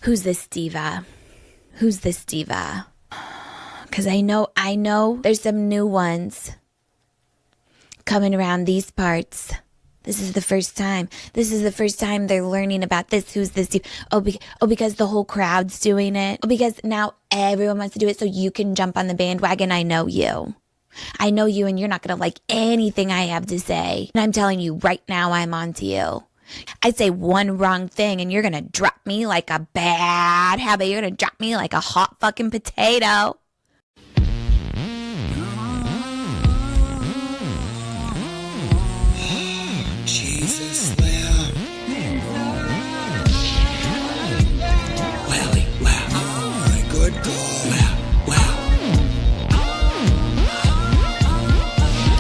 Who's this diva? Who's this diva? Because I know there's some new ones coming around these parts. This is the first time. This is the first time they're learning about this. Who's this diva? Because the whole crowd's doing it. Oh, because now everyone wants to do it so you can jump on the bandwagon. I know you. I know you, and you're not going to like anything I have to say. And I'm telling you right now, I'm on to you. I say one wrong thing and you're going to drop me like a bad habit. You're going to drop me like a hot fucking potato. Jesus, Lamb. Lally, wow. Oh, my good God. Wow.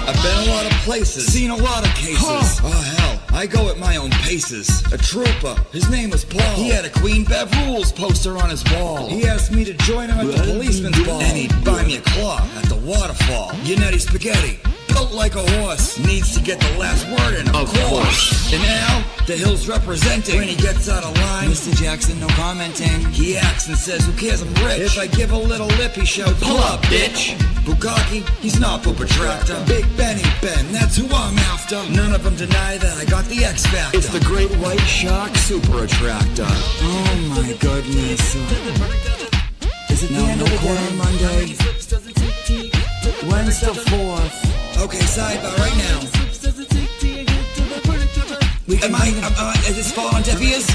I've been a lot of places, seen a lot of cases. Oh, hell. I go at my own paces. A trooper, his name was Paul. He had a Queen Bev Rules poster on his wall. He asked me to join him at the policeman's ball. And he'd buy me a claw at the waterfall. Yannetti spaghetti, built like a horse. Needs to get the last word in, of course. And now, the Hill's representing. When he gets out of line, Mr. Jackson, no commenting. He acts and says, who cares, I'm rich. If I give a little lip, he shouts, pull up, bitch. Bukaki, he's not Poopa Tractor. Big Benny Ben, that's who I'm after. None of them deny that I got the X Factor. It's the Great White Shark Super Attractor. Oh my goodness. Is it the end of the day? Monday? When's the 4th? Okay, sidebar right now. Is this fall on deaf ears?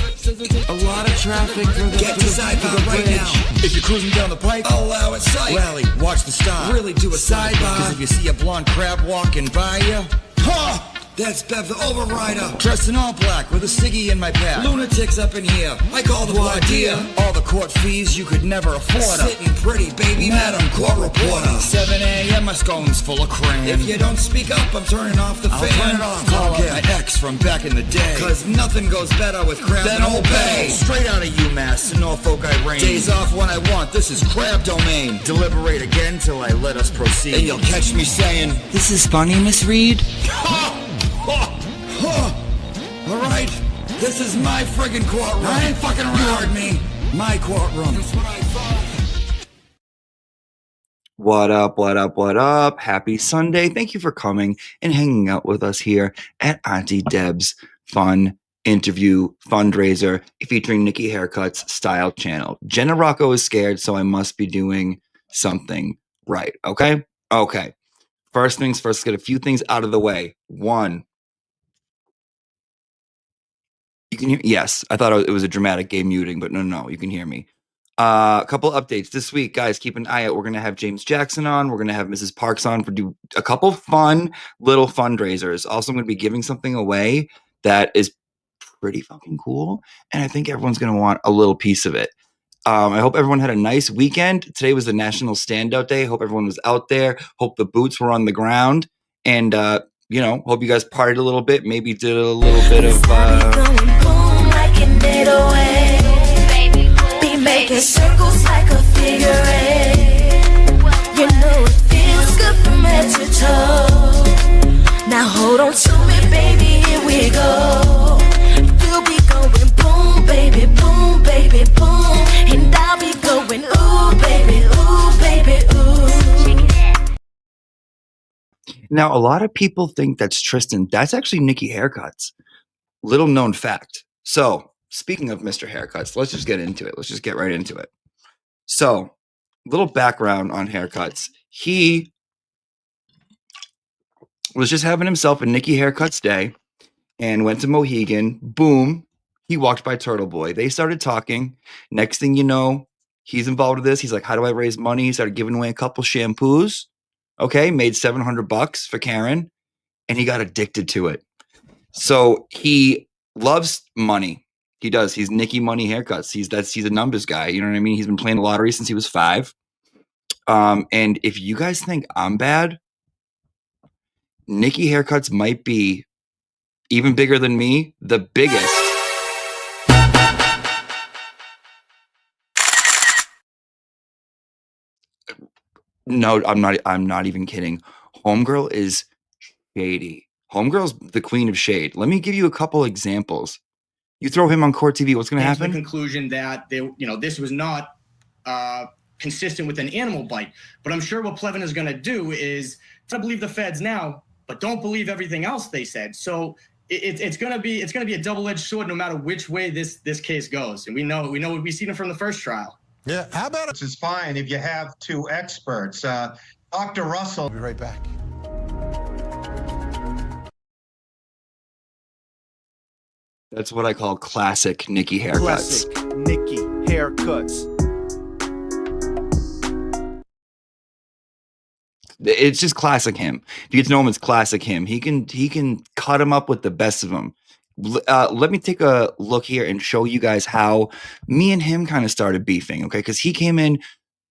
A lot of traffic for the Get to sidebar right now. If you're cruising down the pike, I'll allow it sight. Rally, watch the stop. Really do a sidebar. Cause if you see a blonde crab walking by you, ha! That's Bev the Overrider. Dressed in all black with a ciggy in my pack. Lunatics up in here. I call the voir dire. All the court fees you could never afford. Sitting pretty, baby, Madam Court Reporter. 7 a.m. my scone's full of crayon. If you don't speak up, I'm turning off the fan. Turn it off. Call up my ex from back in the day. Cause nothing goes better with crab than Old Bay. Straight out of UMass to Norfolk I reign. Days off when I want, this is crab domain. Deliberate again till I let us proceed. And you'll catch me saying, this is funny, Miss Reed. All right, this is my friggin' courtroom. I ain't fucking around. You heard me. My courtroom. That's what I thought. What up, what up, what up? Happy Sunday. Thank you for coming and hanging out with us here at Auntie Deb's Fun Interview Fundraiser featuring Nicky Haircuts style channel. Jenna Rocco is scared, so I must be doing something right. Okay? Okay. First things first, let's get a few things out of the way. One. You can hear, yes, I thought it was a dramatic gay muting, but no, you can hear me. A couple updates this week, guys. Keep an eye out. We're going to have James Jackson on. We're going to have Mrs. Parks on for do a couple fun little fundraisers. Also, I'm going to be giving something away that is pretty fucking cool, and I think everyone's going to want a little piece of it. I hope everyone had a nice weekend. Today was the National Standout Day. Hope everyone was out there. Hope the boots were on the ground, and hope you guys partied a little bit. Maybe did a little bit of. Be making circles like a figure eight. You know it feels good from head to toe. Now hold on to me, baby, here we go. You'll be going boom, baby, boom, and I'll be going ooh, baby, ooh. Now, a lot of people think that's Tristan. That's actually Nicky Haircuts. Little known fact. So, speaking of Mr. Haircuts, let's just get into it. Let's just get right into it. So, little background on Haircuts. He was just having himself a Nicky Haircuts day and went to Mohegan. Boom. He walked by Turtle Boy. They started talking. Next thing you know, he's involved with this. He's like, how do I raise money? He started giving away a couple shampoos. Okay, made $700 for Karen, and he got addicted to it. So he loves money. He does. He's Nicky Money Haircuts. He's a numbers guy. You know what I mean? He's been playing the lottery since he was 5. And if you guys think I'm bad, Nicky Haircuts might be even bigger than me, the biggest. No, I'm not even kidding. Homegirl is shady. Homegirl's the queen of shade. Let me give you a couple examples. You throw him on court TV, what's going to came to happen? the conclusion that this was not consistent with an animal bite. But I'm sure what Plevin is going to do is to believe the feds now, but don't believe everything else they said. So it's going to be a double-edged sword no matter which way this case goes. And we know we've seen it from the first trial. Yeah, how about it? It's fine if you have two experts. Dr. Russell. I'll be right back. That's what I call classic Nicky haircuts. Classic Nicky haircuts. It's just classic him. If you get to know him, it's classic him. He can cut him up with the best of them. Let me take a look here and show you guys how me and him kind of started beefing, okay? Because he came in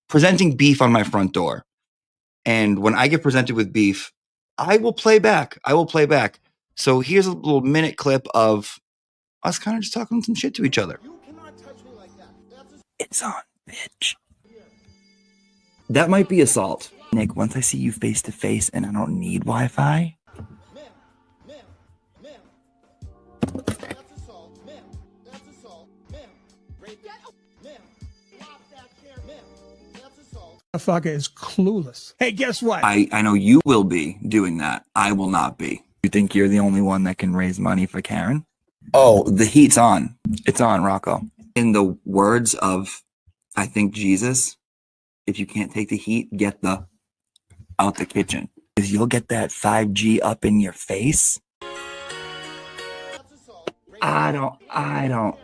presenting beef on my front door. And when I get presented with beef, I will play back. So here's a little minute clip of us kind of just talking some shit to each other. It's on, bitch. That might be assault. Nick, once I see you face to face and I don't need Wi-Fi. Motherfucker is clueless. Hey, guess what? I know you will be doing that. I will not be. You think you're the only one that can raise money for Karen? Oh, the heat's on. It's on, Rocco. In the words of, I think, Jesus, if you can't take the heat, get the out the kitchen. Because you'll get that 5G up in your face. I don't.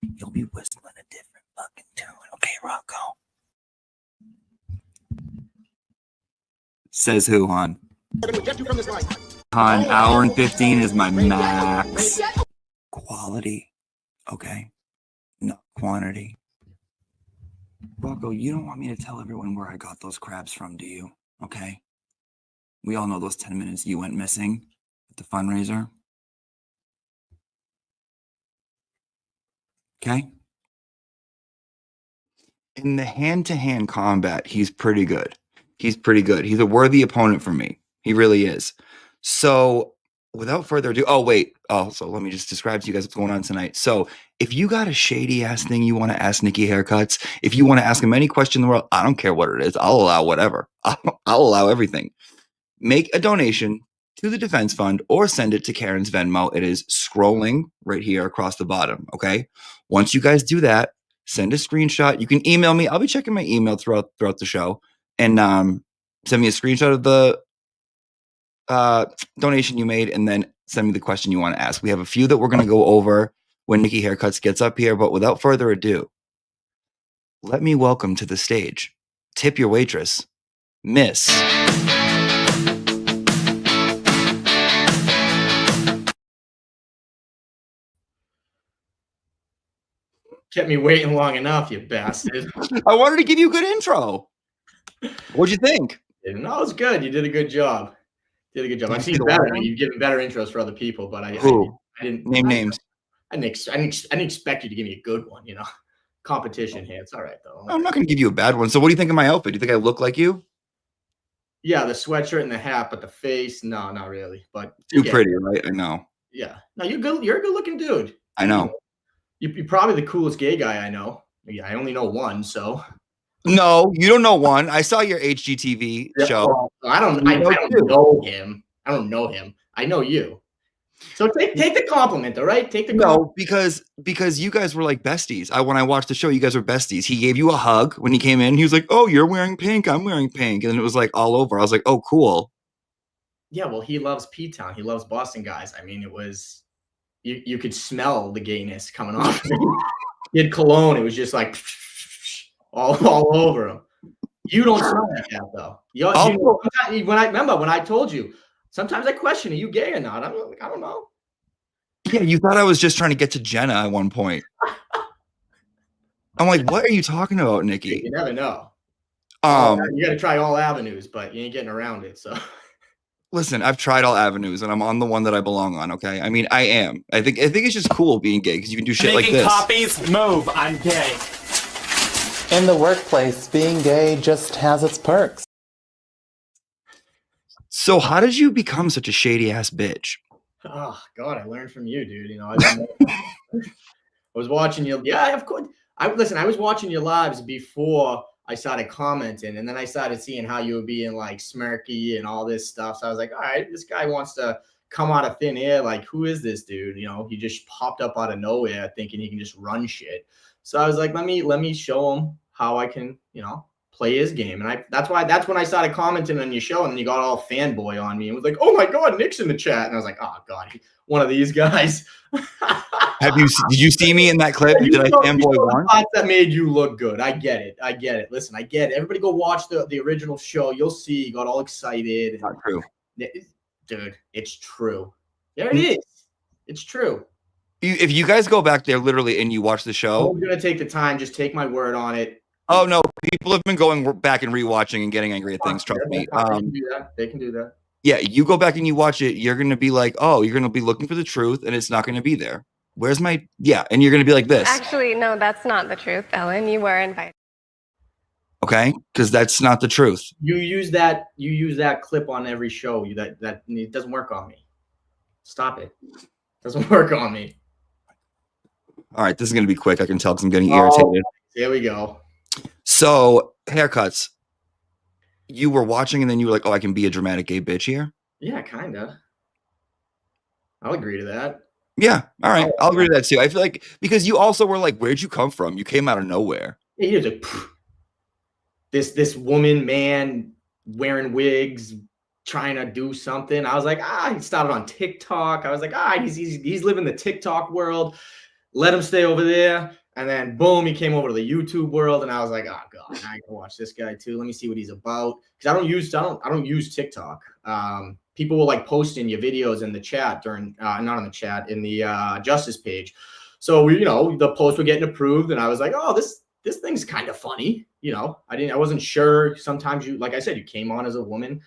You'll be whistling a different fucking tune. Okay, Rocco? Says who, hon? Hon, hour and 15 is my max. Quality, okay? Not quantity. Rocco, you don't want me to tell everyone where I got those crabs from, do you? Okay? We all know those 10 minutes you went missing at the fundraiser. Okay? In the hand-to-hand combat, he's pretty good. He's a worthy opponent for me. He really is. So without further ado, so let me just describe to you guys what's going on tonight. So if you got a shady ass thing you want to ask Nicky Haircuts, if you want to ask him any question in the world, I don't care what it is. I'll allow whatever. I'll allow everything. Make a donation to the defense fund or send it to Karen's Venmo. It is scrolling right here across the bottom. Okay. Once you guys do that, send a screenshot. You can email me. I'll be checking my email throughout the show. And send me a screenshot of the donation you made, and then send me the question you want to ask. We have a few that we're going to go over when Nicky Haircuts gets up here, but without further ado, let me welcome to the stage, tip your waitress, Miss. Kept me waiting long enough, you bastard. I wanted to give you a good intro. What'd you think? No, it was good. You did a good job. I've seen better. You've given better intros for other people, but I didn't name names. I didn't expect you to give me a good one. Competition here. It's all right though. I'm not going to give you a bad one. So, what do you think of my outfit? Do you think I look like you? Yeah, the sweatshirt and the hat, but the face, no, not really. But too pretty, right? I know. Yeah, no, you're good. You're a good-looking dude. I know. You're probably the coolest gay guy I know. Yeah, I only know one, so. No, you don't know one. I saw your HGTV show. Well, I don't know him. I don't know him. I know you. So take the compliment, all right? Take the compliment. No, because you guys were like besties. When I watched the show, you guys were besties. He gave you a hug when he came in. He was like, "Oh, you're wearing pink. I'm wearing pink," and it was like all over. I was like, "Oh, cool." Yeah, well, he loves P-Town. He loves Boston guys. I mean, it was you could smell the gayness coming off. He had cologne. It was just like all over him. You don't smell like that though. When I told you, sometimes I question, are you gay or not? I don't know. Yeah, you thought I was just trying to get to Jenna at one point. I'm like, what are you talking about, Nicky? You never know. You got to try all avenues, but you ain't getting around it. So, listen, I've tried all avenues, and I'm on the one that I belong on. Okay, I mean, I am. I think it's just cool being gay because you can do shit like this. Making copies, move. I'm gay. In the workplace, being gay just has its perks. So how did you become such a shady ass bitch? Oh God, I learned from you, dude. was watching you. Yeah, of course. I was watching your lives before I started commenting, and then I started seeing how you were being like smirky and all this stuff. So I was like, all right, this guy wants to come out of thin air. Like, who is this dude? You know, he just popped up out of nowhere thinking he can just run shit. So I was like, let me show him how I can, you know, play his game. And that's when I started commenting on your show, and then you got all fanboy on me and was like, oh my God, Nick's in the chat. And I was like, oh God, one of these guys. Did you see me in that clip? Did I fanboy once? That made you look good. I get it. Listen, I get it. Everybody go watch the original show. You'll see. You got all excited. Not true. Dude, it's true. There it is. It's true. If you guys go back there literally and you watch the show. I'm going to take the time. Just take my word on it. Oh, no. People have been going back and rewatching and getting angry at things. Trust me. They can do that. Yeah, you go back and you watch it. You're going to be like, oh, you're going to be looking for the truth, and it's not going to be there. Where's my – yeah, and you're going to be like this. Actually, no, that's not the truth, Ellen. You were invited. Okay, because that's not the truth. You use that clip on every show. That it doesn't work on me. Stop it. It doesn't work on me. All right, this is going to be quick. I can tell because I'm getting irritated. Here we go. So, haircuts. You were watching and then you were like, oh, I can be a dramatic gay bitch here? Yeah, kind of. I'll agree to that. Yeah, all right. I'll agree to that too. I feel like because you also were like, where'd you come from? You came out of nowhere. Yeah, he was like, this woman, man, wearing wigs, trying to do something. I was like, he started on TikTok. I was like, he's living the TikTok world. Let him stay over there. And then boom, he came over to the YouTube world, and I was like, oh God, I can watch this guy too. Let me see what he's about. Because I don't use TikTok. People will like posting your videos in the chat during not in the chat, in the justice page. So the posts were getting approved, and I was like, oh, this thing's kind of funny. I wasn't sure. Sometimes like I said, you came on as a woman,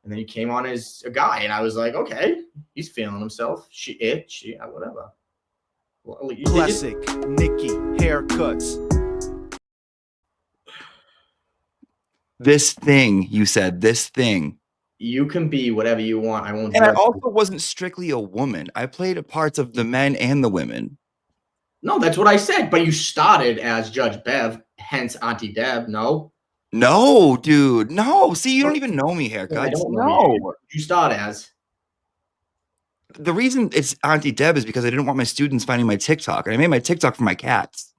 and then you came on as a guy, and I was like, okay, he's feeling himself. Whatever. Well, Classic Nicky haircuts. This thing, you said, this thing. You can be whatever you want. I won't. And I also wasn't strictly a woman. I played parts of the men and the women. No, that's what I said. But you started as Judge Bev, hence Auntie Deb. No. No, dude. No. See, you don't even know me, haircuts. I don't know. You start as. The reason it's Auntie Deb is because I didn't want my students finding my TikTok. And I made my TikTok for my cats.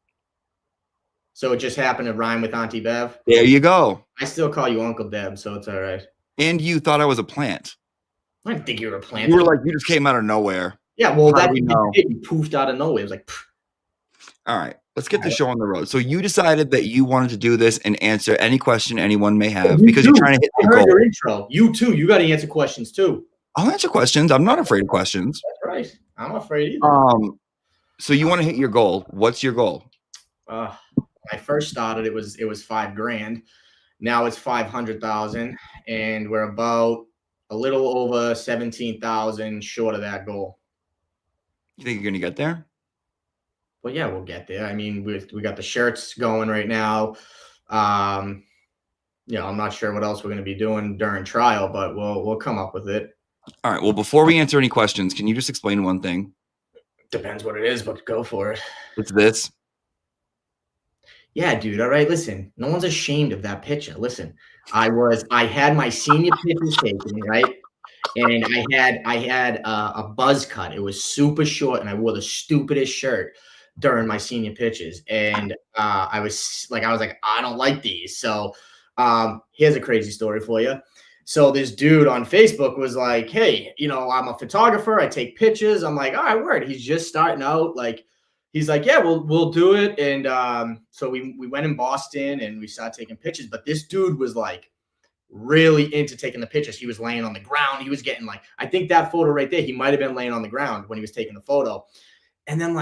So it just happened to rhyme with Auntie Bev? There you go. I still call you Uncle Deb, so it's all right. And you thought I was a plant. I didn't think you were a plant. You were like, you just came out of nowhere. Yeah, well, you poofed out of nowhere. It was like, pfft. All right, let's get the show on the road. So you decided that you wanted to do this and answer any question anyone may have because you're trying to hit the goal. Your intro. You too. You got to answer questions too. I'll answer questions. I'm not afraid of questions. That's right. I'm afraid either. So you want to hit your goal. What's your goal? When I first started, it was $5,000. Now it's 500,000, and we're about a little over 17,000 short of that goal. You think you're gonna get there? Well, yeah, we'll get there. I mean, we got the shirts going right now. I'm not sure what else we're gonna be doing during trial, but we'll come up with it. All right. Well, before we answer any questions, can you just explain one thing? Depends what it is, but go for it. It's this. Yeah, dude. All right. Listen, no one's ashamed of that picture. Listen, I had my senior pictures taken, right? And I had a buzz cut. It was super short, and I wore the stupidest shirt during my senior pictures. And I was like, I don't like these. So here's a crazy story for you. So this dude on Facebook was like, hey, I'm a photographer. I take pictures. I'm like, all right, word. He's just starting out. Like, he's like, yeah, we'll do it. And so we went in Boston and we started taking pictures. But this dude was like really into taking the pictures. He was laying on the ground. He was getting I think that photo right there, he might have been laying on the ground when he was taking the photo. And then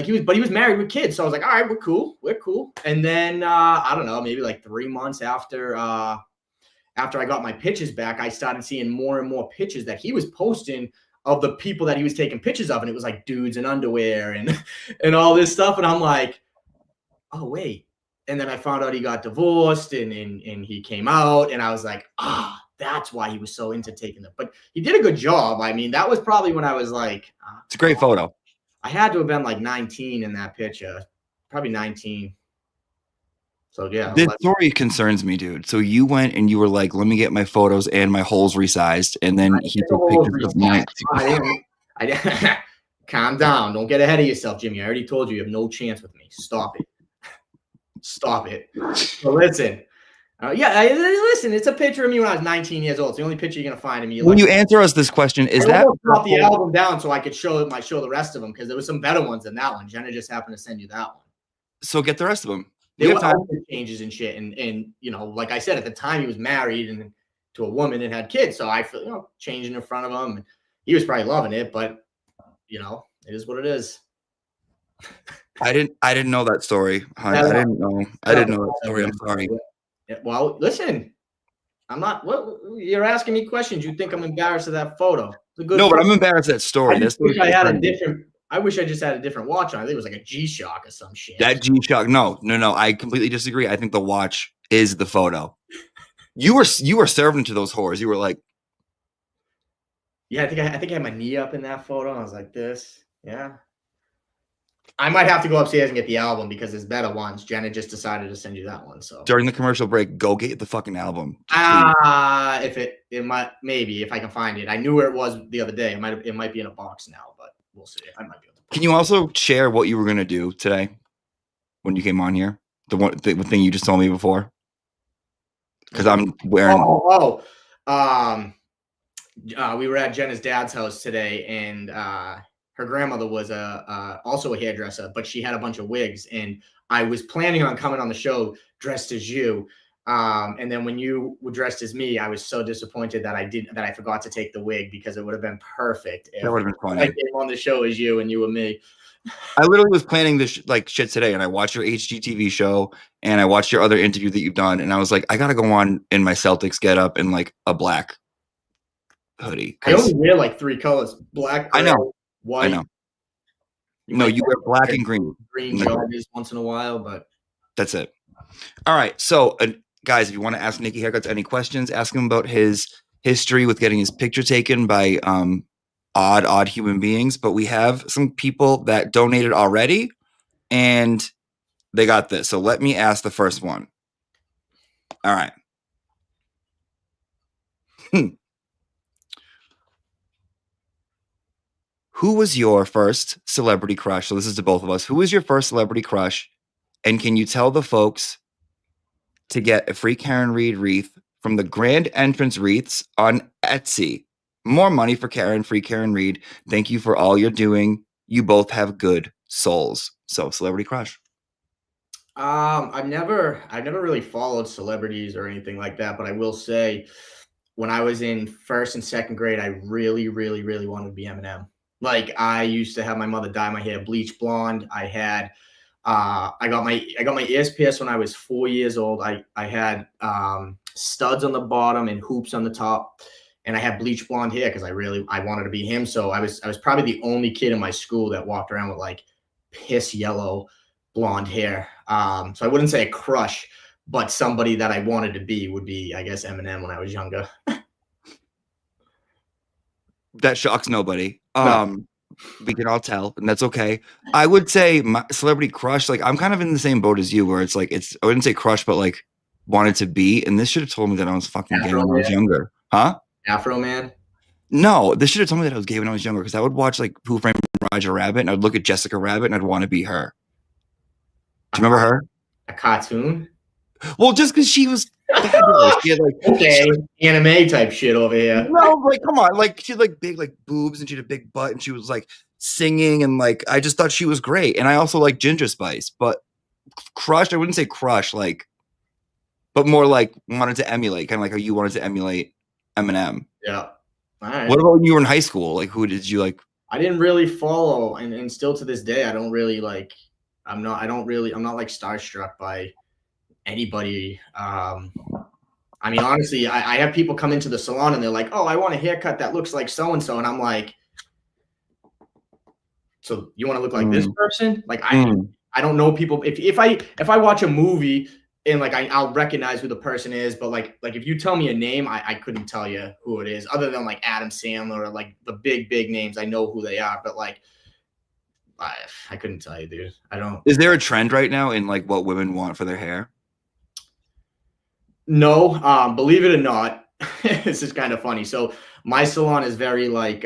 he was married with kids. So I was like, all right, we're cool. And then I don't know, maybe like 3 months after I got my pictures back, I started seeing more and more pictures that he was posting of the people that he was taking pictures of. And it was like dudes in underwear and all this stuff. And I'm like, oh, wait. And then I found out he got divorced and he came out. And I was like, that's why he was so into taking them. But he did a good job. I mean, that was probably when I was like. It's a great photo. I had to have been like 19 in that picture, probably 19. So yeah, This story concerns me, dude. So you went and you were like, "Let me get my photos and my holes resized," and then he took pictures of 19. I didn't. Calm down. Don't get ahead of yourself, Jimmy. I already told you have no chance with me. Stop it. Stop it. So listen. Listen. It's a picture of me when I was 19 years old. It's the only picture you're gonna find of me. When you answer us this question, is that brought the album down so I could show the rest of them because there was some better ones than that one. Jenna just happened to send you that one. So get the rest of them. There were outfit changes and shit, and you know, like I said, at the time he was married and to a woman and had kids, so I feel changing in front of him. He was probably loving it, but it is what it is. I didn't know that story. I didn't know that story. I'm sorry. Well, listen, I'm not. What you're asking me questions? You think I'm embarrassed of that photo? No, but I'm embarrassed of that story. I wish I just had a different watch on. I think it was like a G-Shock or some shit. That G-Shock. No. I completely disagree. I think the watch is the photo. You were serving to those whores. You were like, yeah, I think I had my knee up in that photo. I was like this. Yeah. I might have to go upstairs and get the album because there's better ones. Jenna just decided to send you that one. So during the commercial break, go get the fucking album. If it might, maybe if I can find it. I knew where it was the other day. It might be in a box now, but we'll see. I might be able to. Can you also share what you were gonna do today when you came on here? The thing you just told me before. Because I'm wearing. We were at Jenna's dad's house today, and her grandmother was also a hairdresser, but she had a bunch of wigs, and I was planning on coming on the show dressed as you. And then when you were dressed as me, I was so disappointed that I forgot to take the wig because it would have been perfect. That would have been funny. I came on the show as you and you were me. I literally was planning this shit today, and I watched your HGTV show, and I watched your other interview that you've done, and I was like, I gotta go on in my Celtics getup in like a black hoodie. I only wear like 3 colors: black, gray, white. I know. No, you wear black and green. Green joggers once in a while, but that's it. All right, so guys, if you want to ask Nicky Haircuts any questions, ask him about his history with getting his picture taken by odd human beings. But we have some people that donated already, and they got this. So let me ask the first one. All right. Who was your first celebrity crush? So this is to both of us. Who was your first celebrity crush? And can you tell the folks to get a free Karen Reed wreath from the Grand Entrance Wreaths on Etsy? More money for Karen, free Karen Reed. Thank you for all you're doing. You both have good souls. So celebrity crush. I've never really followed celebrities or anything like that, but I will say when I was in 1st and 2nd grade, I really, really, really wanted to be Eminem. Like I used to have my mother dye my hair bleach blonde. I got my ears pierced when I was 4 years old. I had studs on the bottom and hoops on the top, and I had bleach blonde hair because I wanted to be him. So I was probably the only kid in my school that walked around with like piss yellow blonde hair. So I wouldn't say a crush, but somebody that I wanted to be would be, I guess, Eminem when I was younger. That shocks nobody. No. We can all tell, and that's okay. I would say my celebrity crush, like I'm kind of in the same boat as you, where it's like I wouldn't say crush, but like wanted to be. And this should have told me that I was fucking gay when I was younger. Huh? Afro Man? No, this should have told me that I was gay when I was younger because I would watch like Who Framed Roger Rabbit, and I'd look at Jessica Rabbit, and I'd want to be her. Do you remember her? A cartoon? Well, just because she was fabulous. She had, anime type shit over here. No, like come on, like she had like big like boobs and she had a big butt and she was like singing and like I just thought she was great. And I also like Ginger Spice, but crush, I wouldn't say crush, like, but more like wanted to emulate, kind of like how you wanted to emulate Eminem. Yeah. All right. What about when you were in high school? Like, who did you like? I didn't really follow, and still to this day, I don't really like. I'm not like starstruck by anybody. I mean, honestly, I have people come into the salon and they're like, "Oh, I want a haircut that looks like so and so," and I'm like, "So you want to look like this person?" Like I don't know people. If I watch a movie and like I'll recognize who the person is, but like if you tell me a name, I couldn't tell you who it is, other than like Adam Sandler or like the big names. I know who they are, but like I couldn't tell you, dude. I don't. Is there a trend right now in like what women want for their hair? No, believe it or not, this is kind of funny. So my salon is very like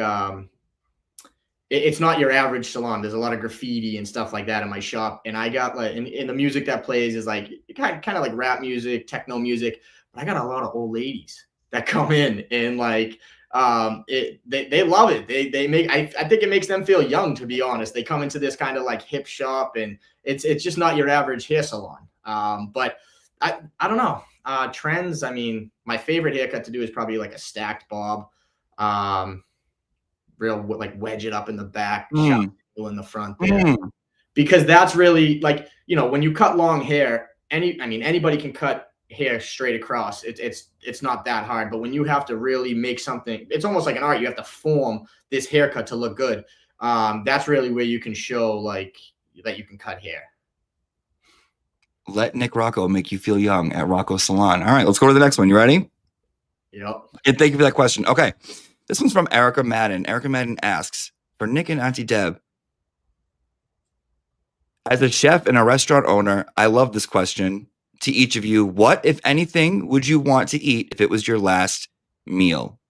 it's not your average salon. There's a lot of graffiti and stuff like that in my shop, and I got like in the music that plays is like kind of like rap music, techno music. But I got a lot of old ladies that come in and like they love it. They make I think it makes them feel young, to be honest. They come into this kind of like hip shop, and it's just not your average hair salon. But I don't know. Trends. I mean, my favorite haircut to do is probably like a stacked bob. Real like wedge it up in the back, shot in the front there. Because that's really like, you know, when you cut long hair, anybody can cut hair straight across. It's not that hard, but when you have to really make something, it's almost like an art. You have to form this haircut to look good. That's really where you can show like that you can cut hair. Let Nick Rocco make you feel young at Rocco Salon. All right, let's go to the next one. You ready? Yep. And thank you for that question. Okay. This one's from Erica Madden. Erica Madden asks, for Nick and Auntie Deb, as a chef and a restaurant owner, I love this question to each of you. What, if anything, would you want to eat if it was your last meal?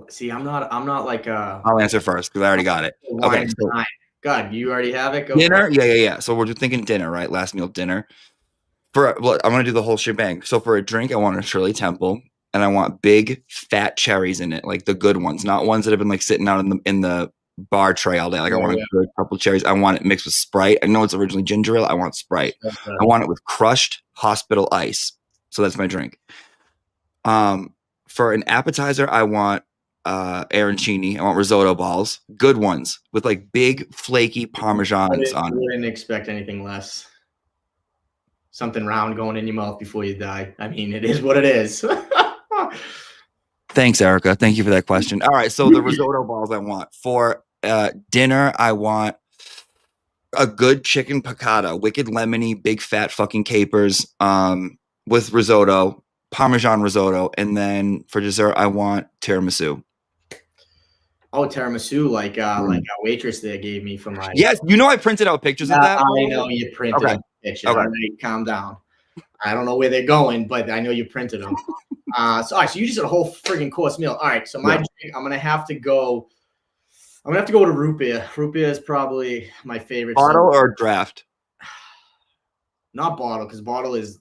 See, I'm not like I'll answer first because I already got it. Okay. So God, you already have it? Go dinner? Yeah. So we're just thinking dinner, right? Last meal dinner. I'm going to do the whole shebang. So for a drink, I want a Shirley Temple, and I want big fat cherries in it, like the good ones, not ones that have been like sitting out in the bar tray all day. Like I want a good couple cherries. I want it mixed with Sprite. I know it's originally ginger ale. I want Sprite. I want it with crushed hospital ice. So that's my drink. For an appetizer, I want arancini. I want risotto balls, good ones with like big flaky parmesans on it. I wouldn't expect anything less. Something round going in your mouth before you die. I mean, it is what it is. Thanks, Erica. Thank you for that question. All right, so the risotto balls I want. For dinner, I want a good chicken piccata, wicked lemony, big fat fucking capers with risotto, Parmesan risotto. And then for dessert, I want tiramisu. Oh, tiramisu, like a waitress there gave me for my. Yes, you know I printed out pictures of that. I know you printed out pictures. Okay. All right, calm down. I don't know where they're going, but I know you printed them. So you just did a whole friggin' course meal. All right, so my drink, I'm gonna have to go with a root beer. Root beer is probably my favorite. Bottle or draft? Not bottle, because bottle is.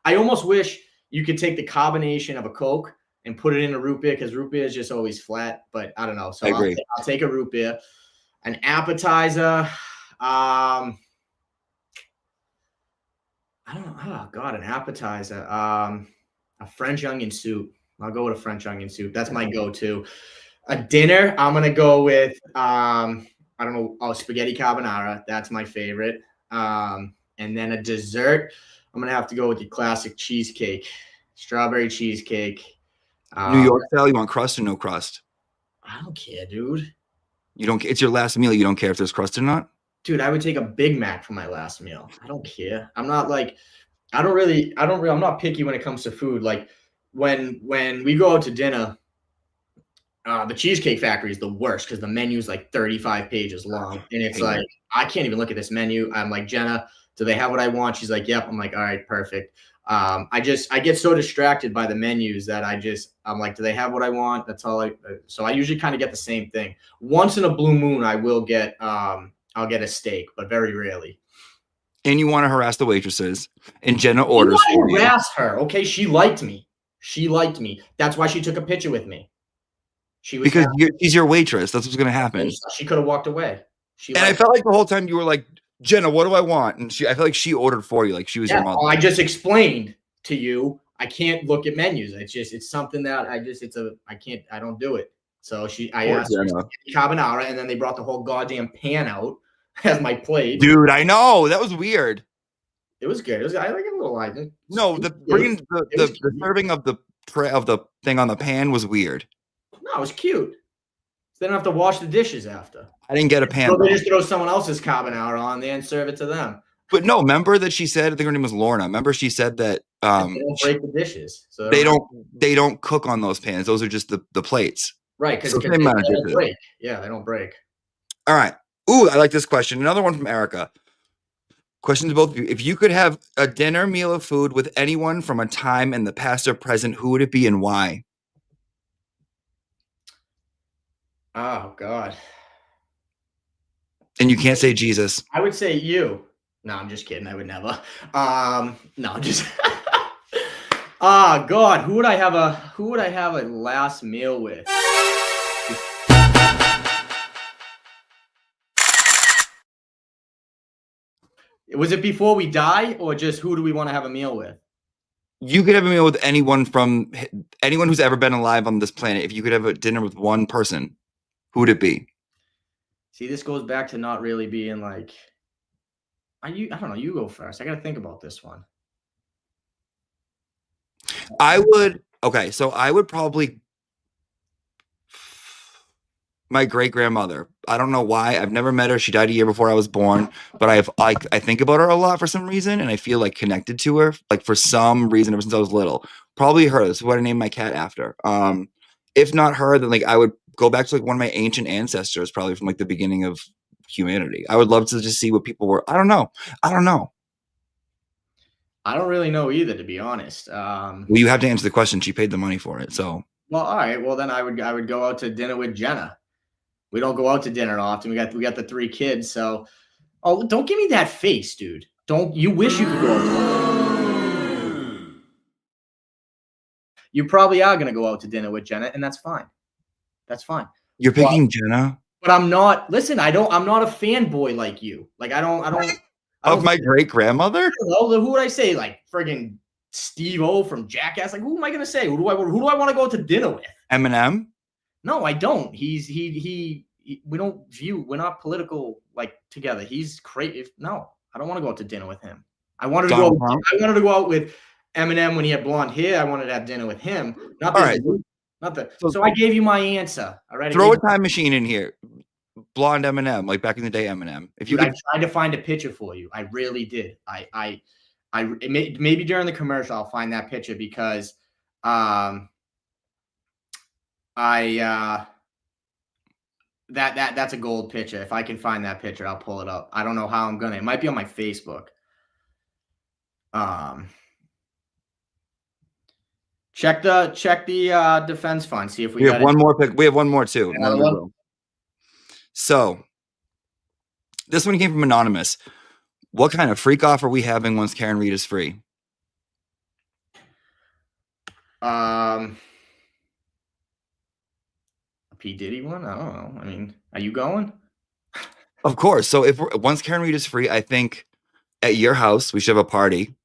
I almost wish you could take the carbonation of a Coke and put it in a root beer, because root beer is just always flat. But I don't know. So I'll take a root beer. An appetizer. I don't know. Oh God, an appetizer. A French onion soup. I'll go with a French onion soup. That's my go-to. A dinner, I'm gonna go with I don't know. Spaghetti carbonara. That's my favorite. And then a dessert, I'm gonna have to go with the classic cheesecake, strawberry cheesecake. New York style. You want crust or no crust? I don't care, dude. You don't. It's your last meal. You don't care if there's crust or not. Dude, I would take a Big Mac for my last meal. I don't care. I'm not picky when it comes to food. Like when we go out to dinner, the Cheesecake Factory is the worst because the menu is like 35 pages long. And it's like, I can't even look at this menu. I'm like, Jenna, do they have what I want? She's like, yep. I'm like, all right, perfect. I get so distracted by the menus that I'm like, do they have what I want? That's all so I usually kind of get the same thing. Once in a blue moon, I will get, I'll get a steak, but very rarely. And you want to harass the waitresses, and Jenna orders for you. Harass her, okay? She liked me. That's why she took a picture with me. She's your waitress. That's what's going to happen. She could have walked away. I felt like the whole time you were like, Jenna, what do I want? And I felt like she ordered for you, like she was your mother. I just explained to you. I can't look at menus. It's something that I don't do it. So I asked her carbonara, and then they brought the whole goddamn pan out as my plate. Dude, I know that was weird. It was good. I like it a little light. No, the serving of the thing on the pan was weird. No, it was cute. So they don't have to wash the dishes after. I didn't get a pan. So they just throw someone else's carbonara on there and serve it to them. But no, remember that she said, I think her name was Lorna. Remember she said that they don't break the dishes. So they don't cook on those pans. Those are just the plates. Right, because So they same amount of don't dishes. break. Yeah, they don't break. All right. Ooh, I like this question. Another one from Erica. Question to both of you. If you could have a dinner meal of food with anyone from a time in the past or present, who would it be and why? Oh God. And you can't say Jesus. I would say you. No, I'm just kidding. I would never. No, just. Ah, God. Who would I have a last meal with? Was it before we die, or just who do we want to have a meal with? You could have a meal with anyone who's ever been alive on this planet. If you could have a dinner with one person, who would it be? See, this goes back to not really being like. I don't know. You go first. I got to think about this one. I would probably my great grandmother. I don't know why. I've never met her. She died a year before I was born, but I think about her a lot for some reason, and I feel like connected to her, like for some reason ever since I was little. Probably her. That's what I named my cat after. If not her, then like I would go back to like one of my ancient ancestors, probably from like the beginning of humanity. I would love to just see what people were. I don't know. I don't really know either, to be honest. Well, you have to answer the question. She paid the money for it, so. Well, all right. Well, then I would go out to dinner with Jenna. We don't go out to dinner often. We got the 3 kids, so. Oh, don't give me that face, dude. Don't you wish you could go out to dinner? You probably are gonna go out to dinner with Jenna, and that's fine. That's fine. You're picking Jenna? But I'm not. Listen, I'm not a fanboy like you. Like I don't. Of my great grandmother? Who would I say? Like friggin' Steve-O from Jackass. Like who am I gonna say? Who do I want to go to dinner with? Eminem? No, I don't. We don't view. We're not political like together. He's crazy. No, I don't want to go out to dinner with him. I wanted to go out with Eminem when he had blonde hair. I wanted to have dinner with him. So I gave you my answer. All right. Throw a time machine in here. Blonde Eminem, like back in the day Eminem. I tried to find a picture for you. I really did. Maybe during the commercial I'll find that picture because that's a gold picture. If I can find that picture, I'll pull it up. I don't know how I'm gonna. It might be on my Facebook. Check the defense fund. See if we have one more pick. We have one more too. So this one came from Anonymous. What kind of freak off are we having once Karen Reed is free? A P. Diddy one? I don't know. I mean, are you going? Of course. So once Karen Reed is free, I think at your house we should have a party.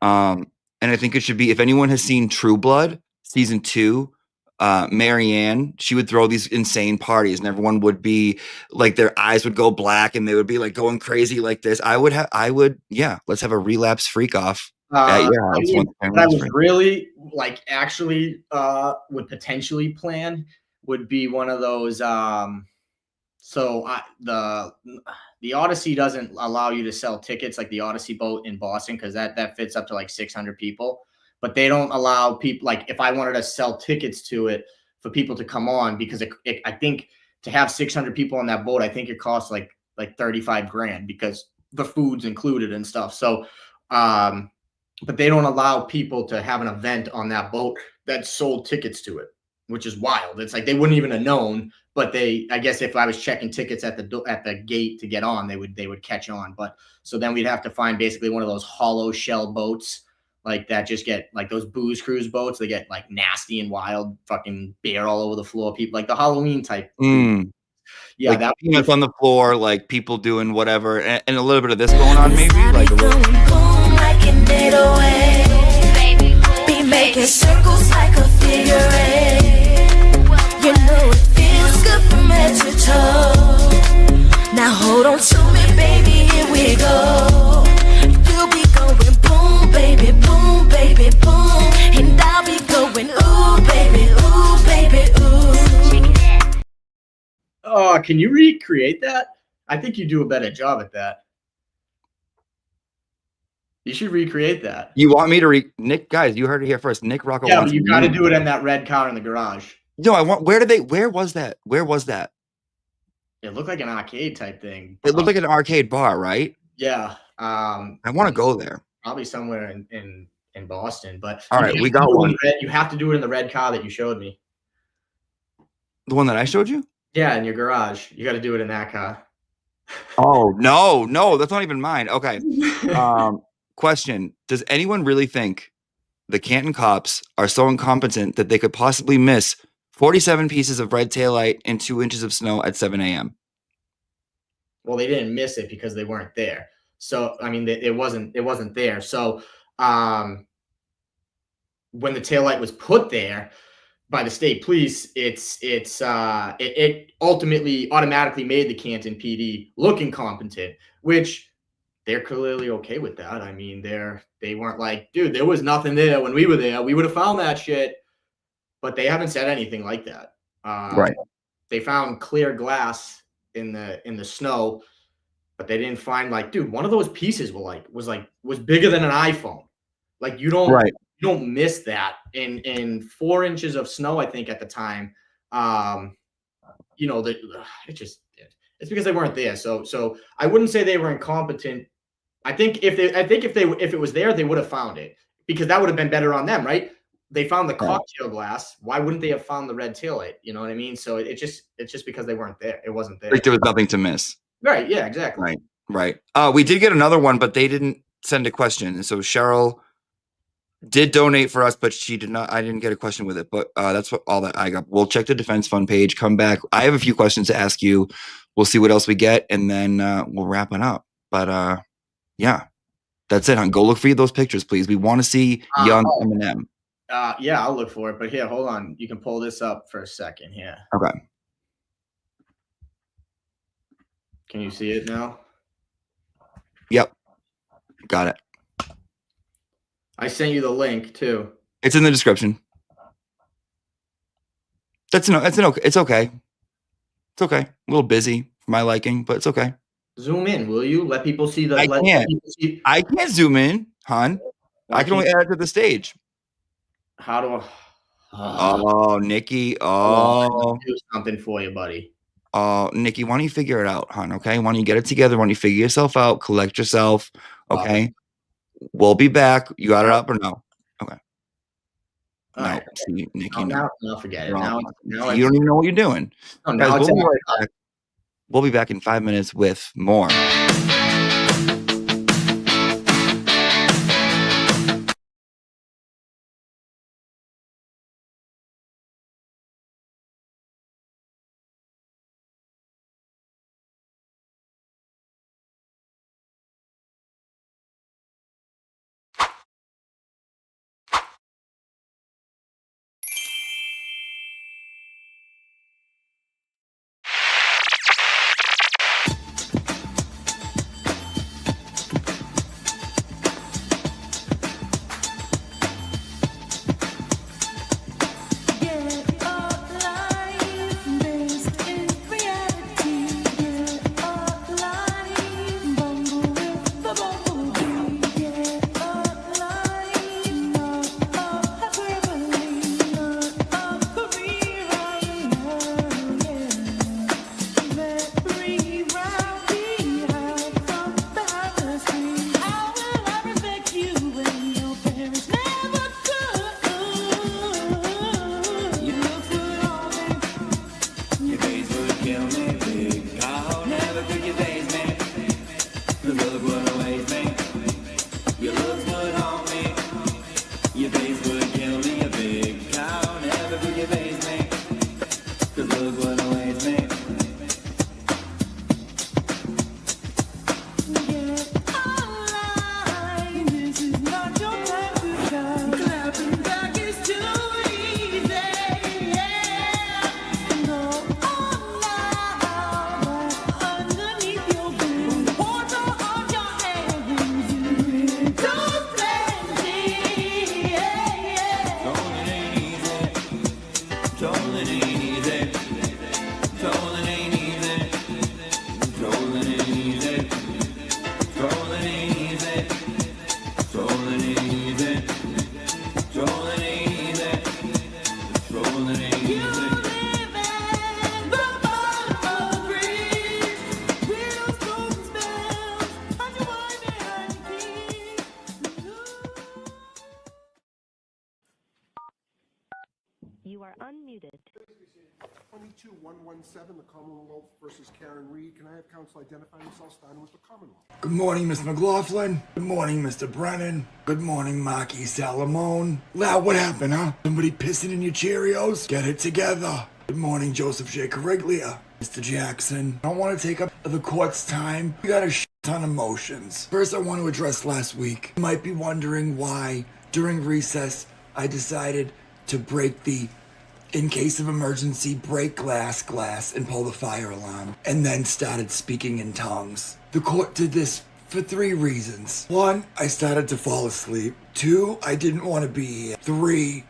And I think it should be, if anyone has seen True Blood season 2, Marianne, she would throw these insane parties and everyone would be like, their eyes would go black and they would be like going crazy like this. Let's have a relapse freak off at your house. What I was really like actually would potentially plan would be one of those. The Odyssey doesn't allow you to sell tickets like the Odyssey boat in Boston because that fits up to like 600 people. But they don't allow people, like if I wanted to sell tickets to it for people to come on, because I think to have 600 people on that boat, I think it costs like 35 grand because the food's included and stuff. So, but they don't allow people to have an event on that boat that sold tickets to it, which is wild. It's like they wouldn't even have known, but I guess if I was checking tickets at the gate to get on, they would catch on. But so then we'd have to find basically one of those hollow shell boats like that, just get like those booze cruise boats. They get like nasty and wild, fucking beer all over the floor. People like the Halloween type. Yeah, like that peanuts on the floor, like people doing whatever, and a little bit of this going on, maybe like a little. Be making circles like a figure eight. You know it feels good from head to toe. Now hold on to me, baby, here we go. You'll be going boom, baby, boom, baby, boom. And I'll be going ooh, baby, ooh. Oh, can you recreate that? I think you do a better job at that. You should recreate that. You want me to Nick, guys, you heard it here first. Nick Rocco. Yeah, but you got to do it in that red car in the garage. No, where was that? Where was that? It looked like an arcade type thing. It looked like an arcade bar, right? Yeah. I want to go there. Probably somewhere in Boston. But All right, we got one. You have to do it in the red car that you showed me. The one that I showed you? Yeah, in your garage. You got to do it in that car. Oh, no, that's not even mine. Okay. Question. Does anyone really think the Canton cops are so incompetent that they could possibly miss 47 pieces of red taillight and 2 inches of snow at 7 a.m.? Well, they didn't miss it because they weren't there. So, I mean, it wasn't there. So, when the taillight was put there by the state police, it ultimately automatically made the Canton PD look incompetent, which they're clearly okay with that. I mean, they weren't like, dude, there was nothing there when we were there. We would have found that shit. But they haven't said anything like that. Right. They found clear glass in the snow, but they didn't find like, dude, one of those pieces was bigger than an iPhone. Like you don't miss that in 4 inches of snow, I think at the time. You know, it's because they weren't there. So I wouldn't say they were incompetent. I think if it was there, they would have found it because that would have been better on them, right? They found the cocktail glass. Why wouldn't they have found the red taillight? You know what I mean? So it's just because they weren't there. It wasn't there. Like there was nothing to miss. Right. Yeah, exactly. Right. We did get another one, but they didn't send a question. And so Cheryl did donate for us, but she did not. I didn't get a question with it, but that's all that I got. We'll check the Defense Fund page, come back. I have a few questions to ask you. We'll see what else we get, and then we'll wrap it up. But yeah, that's it. Go look for those pictures, please. We want to see young Eminem. Yeah, I'll look for it. But here, hold on. You can pull this up for a second here. Okay. Can you see it now? Yep. Got it. I sent you the link too. It's in the description. It's okay. It's okay. It's okay. A little busy for my liking, but it's okay. Zoom in, will you? Let people see the. I can't zoom in, hon. I can only add to the stage. How do I? Oh, Nicky. Oh, do something for you, buddy. Oh, Nicky, why don't you figure it out, hon? Okay, why don't you get it together? Why don't you figure yourself out? Collect yourself. Okay, we'll be back. You got it up or no? Okay. All right. See, Nicky, now forget it. Now you don't even know what you're doing. Oh, Guys, we'll be right back. We'll be back in 5 minutes with more. Rolling easy. unmuted. 22117, the Commonwealth versus Karen Reed. Can I have counsel identify themselves, starting with the Commonwealth? Good morning, Miss McLaughlin. Good morning, Mr. Brennan. Good morning, Marquis Salamone. Loud, what happened, huh? Somebody pissing in your Cheerios? Get it together. Good morning, Joseph J. Cariglia. Mr. Jackson, I don't want to take up the court's time. We got a ton of motions. First, I want to address last week. You might be wondering why, during recess, I decided to break the in case of emergency, break glass, and pull the fire alarm, and then started speaking in tongues. The court did this for 3 reasons. 1, I started to fall asleep. 2, I didn't want to be here. 3,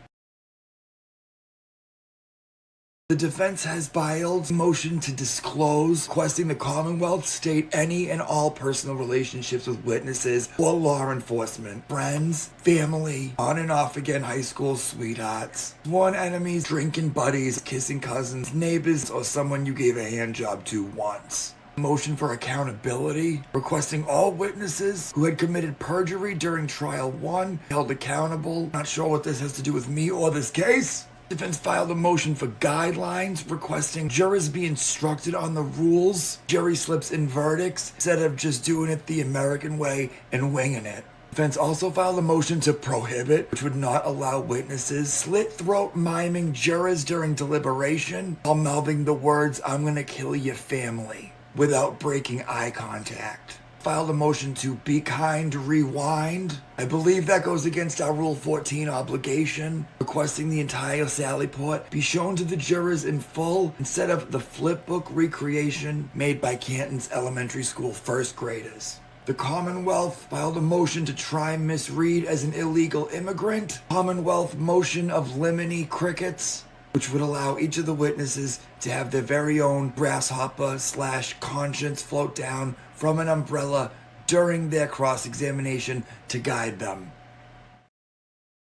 the defense has filed a motion to disclose, requesting the Commonwealth state any and all personal relationships with witnesses or law enforcement, friends, family, on and off again high school sweethearts, sworn enemies, drinking buddies, kissing cousins, neighbors, or someone you gave a hand job to once. Motion for accountability, requesting all witnesses who had committed perjury during trial 1 held accountable. Not sure what this has to do with me or this case. Defense filed a motion for guidelines, requesting jurors be instructed on the rules, jury slips and verdicts, instead of just doing it the American way and winging it. Defense also filed a motion to prohibit, which would not allow witnesses slit-throat miming jurors during deliberation while mouthing the words, "I'm gonna kill your family," without breaking eye contact. Filed a motion to be kind, rewind. I believe that goes against our Rule 14 obligation, requesting the entire Sally Port be shown to the jurors in full instead of the flipbook recreation made by Canton's elementary school first graders. The Commonwealth filed a motion to try Miss Reed as an illegal immigrant. Commonwealth motion of limine crickets, which would allow each of the witnesses to have their very own grasshopper/conscience float down from an umbrella during their cross-examination to guide them.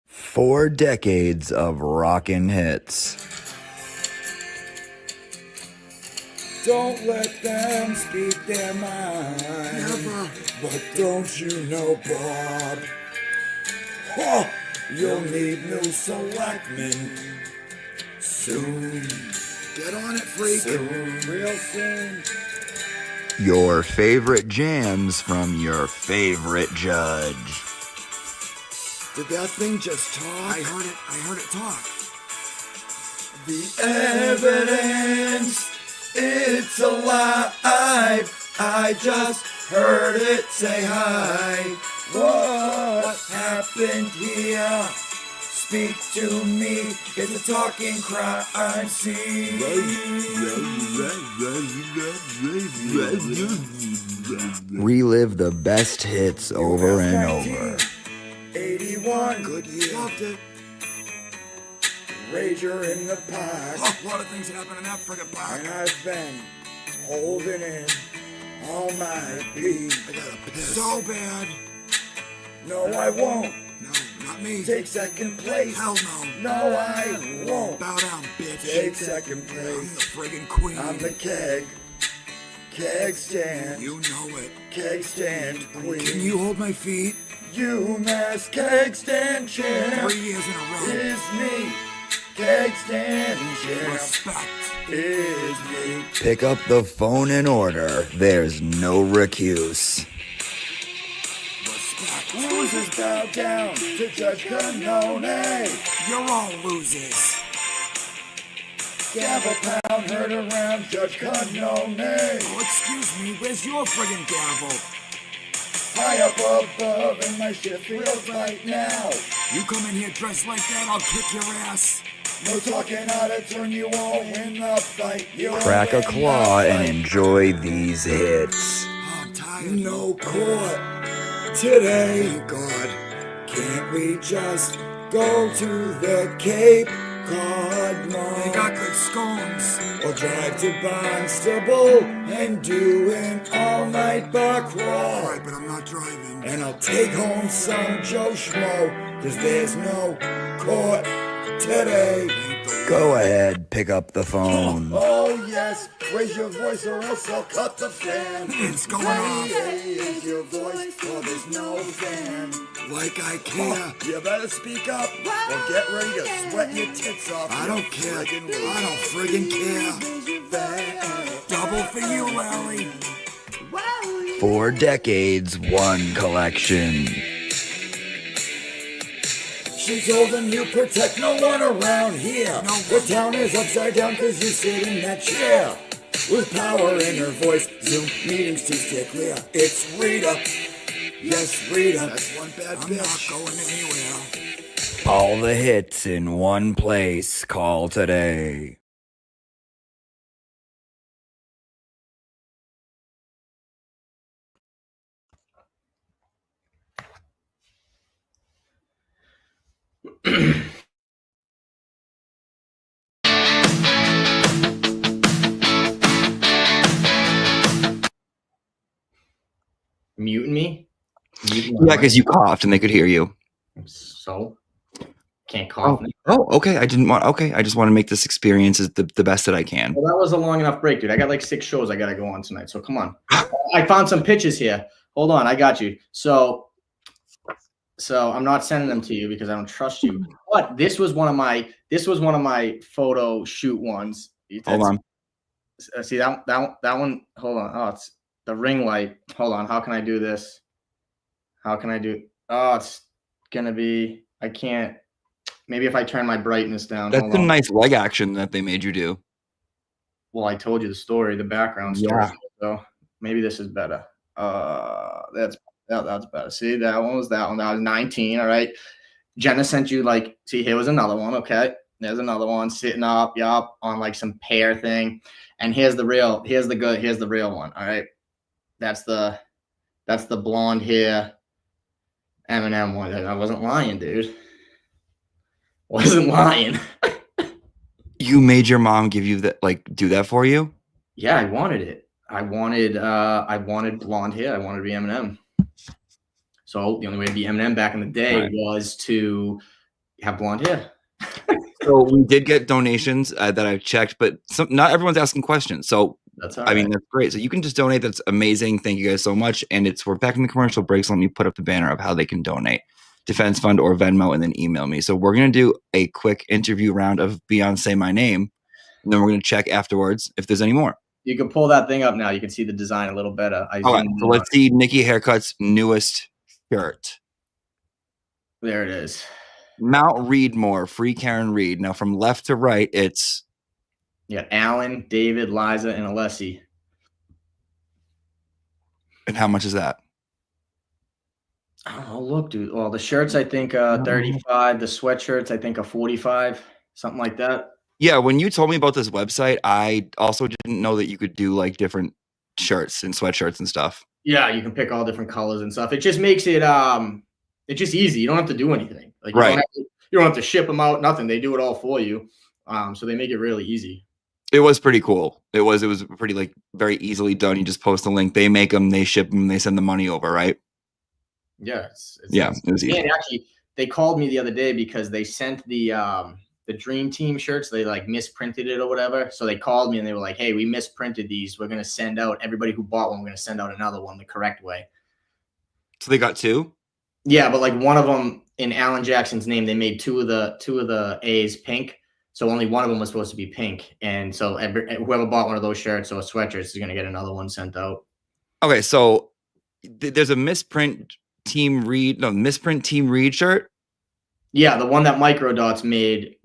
4 decades of rockin' hits. Don't let them speak their mind. Never. But don't you know, Bob? Oh, you'll need new selectmen soon. Get on it, freak. Soon. Real soon. Your favorite jams from your favorite judge. Did that thing just talk? I heard it talk. The evidence, it's alive. I just heard it say hi. What happened here? Speak to me, it's a talking crime scene. Relive the best hits over and over. 81, good year. Loved it. Rager in the park. Oh, a lot of things happen in that friggin' park. And I've been holding in all my pee. I gotta piss. So bad. No, I won't. No, not me. Take second place. Hell no. No, I won't. Bow down, bitch. Take second place. I'm the friggin' queen. I'm the keg. Keg stand. You know it. Keg stand queen. Can you hold my feet? UMass keg stand champ. 3 years in a row. Is me. Keg stand champ. Respect is me. Pick up the phone and order. There's no recuse. Losers bow down to Judge Cannone. You're all losers. Gavel pound heard around Judge Cannone. Oh, excuse me, where's your friggin' gavel? High up above in my shift wheels right now. You come in here dressed like that, I'll kick your ass. No talking how to turn, you won't win the fight. Crack a claw and enjoy these hits. I'm tired. No court today, God. Can't we just go to the Cape Cod Mall? They got good scones. Or drive to Barnstable and do an all-night bar crawl. Alright, but I'm not driving. And I'll take home some Joe Schmo, 'cause there's no court today. Go ahead, pick up the phone. Oh, yes. fast. Raise your voice or else I'll cut the fan. It's going off. Raise your voice or there's no fan. Like I care. You better speak up or get ready to sweat your tits off. I don't care. I don't friggin' care. Double for you, Larry. 4 decades, 1 collection. She told him you protect no one around here. The town is upside down cause you sit in that chair. With power in her voice, Zoom meetings to stay clear. It's Rita. Yes, Rita. That's one bad bitch. I'm not going anywhere. All the hits in one place. Call today. Muting me? Yeah, because you coughed and they could hear you. So? Can't cough. Okay. I just want to make this experience as the best that I can. Well, that was a long enough break, dude. I got like 6 shows I got to go on tonight. So come on. I found some pitches here. Hold on. I got you. So I'm not sending them to you because I don't trust you. But this was one of my photo shoot ones. Hold on. See that one? Hold on. Oh, it's the ring light. Hold on. How can I do this? How can I do? Oh, it's gonna be. I can't. Maybe if I turn my brightness down. That's a nice leg action that they made you do. Well, I told you the story, the background story. Yeah. So maybe this is better. That's better. See, that one was that one. That was 19. All right. Jenna sent you like. See, here was another one. Okay. There's another one sitting up, on like some pear thing. And here's the real one. All right. That's the blonde hair Eminem one. I wasn't lying, dude. Wasn't lying. You made your mom give you that, like, do that for you? Yeah, I wanted it. I wanted blonde hair. I wanted to be Eminem. So the only way to be Eminem back in the day was to have blonde hair. So we did get donations that I've checked, but not everyone's asking questions. So that's I mean, that's great. So you can just donate. That's amazing. Thank you guys so much. And we're back in the commercial break. So let me put up the banner of how they can donate. Defense Fund or Venmo, and then email me. So we're going to do a quick interview round of Beyond Say My Name, and then we're going to check afterwards if there's any more. You can pull that thing up now. You can see the design a little better. All right, so let's see Nicky Haircut's newest shirt. There it is. Mount Reedmore, free Karen Reed. Now from left to right, it's Alan, David, Liza, and Alessi. And how much is that? Oh, look, dude. Well, the shirts, I think 35. The sweatshirts, I think 45, something like that. Yeah, when you told me about this website, I also didn't know that you could do like different shirts and sweatshirts and stuff. Yeah, you can pick all different colors and stuff. It just makes it it's just easy. You don't have to do anything. Like you don't have to ship them out, nothing. They do it all for you. So they make it really easy. It was pretty cool. It was pretty like very easily done. You just post a link, they make them, they ship them, they send the money over, right? Yeah, it was easy. And actually, they called me the other day because they sent the Dream Team shirts. They like misprinted it or whatever. So they called me and they were like, "Hey, we misprinted these. We're gonna send out everybody who bought one. We're gonna send out another one the correct way." So they got 2. Yeah, but like one of them in Alan Jackson's name, they made two of the A's pink. So only one of them was supposed to be pink. And so whoever bought one of those shirts or sweatshirts is gonna get another one sent out. Okay, so there's a misprint Team Reed shirt. Yeah, the one that Microdots made,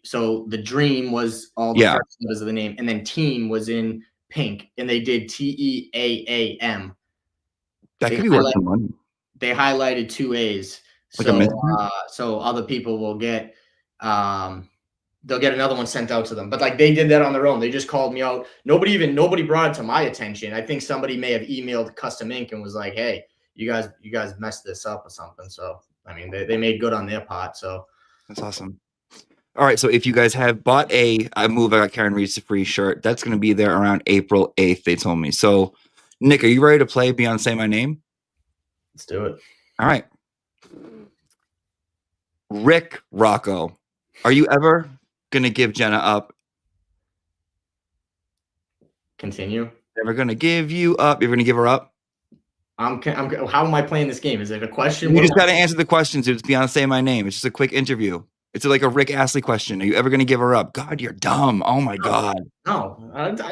so the Dream was all the first letters of the name, and then Team was in pink, and they did TEAAM. That could be worth some money. They highlighted 2 A's, so other people will get they'll get another one sent out to them. But like they did that on their own. They just called me out. Nobody brought it to my attention. I think somebody may have emailed Custom Ink and was like, "Hey, you guys messed this up or something." So I mean, they made good on their part. So that's awesome. All right, so if you guys have bought I got Karen Reed's free shirt, that's going to be there around April 8th. They told me. So, Nick, are you ready to play Beyond Say My Name? Let's do it. All right. Rick Rocco, are you ever going to give Jenna up Continue. Never gonna give you up. You're gonna give her up? How am I playing this game? Is it a question? You just got to answer the questions. It's beyond saying my name. It's just a quick interview. It's like a Rick Astley question. Are you ever going to give her up? God, you're dumb. Oh my God. No,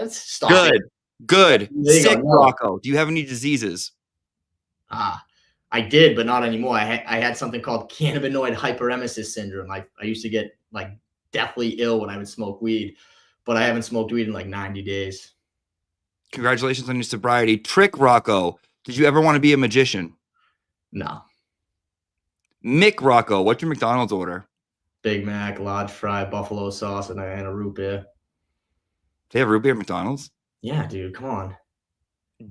stop. Good. It. Good. There you Sick, go. No. Rocco. Do you have any diseases? I did, but not anymore. I had something called cannabinoid hyperemesis syndrome. I used to get like deathly ill when I would smoke weed, but I haven't smoked weed in like 90 days. Congratulations on your sobriety. Trick, Rocco. Did you ever want to be a magician? No. Mick, Rocco. What's your McDonald's order? Big Mac, large fry, buffalo sauce, and a root beer. They have root beer at McDonald's? Yeah, dude, come on.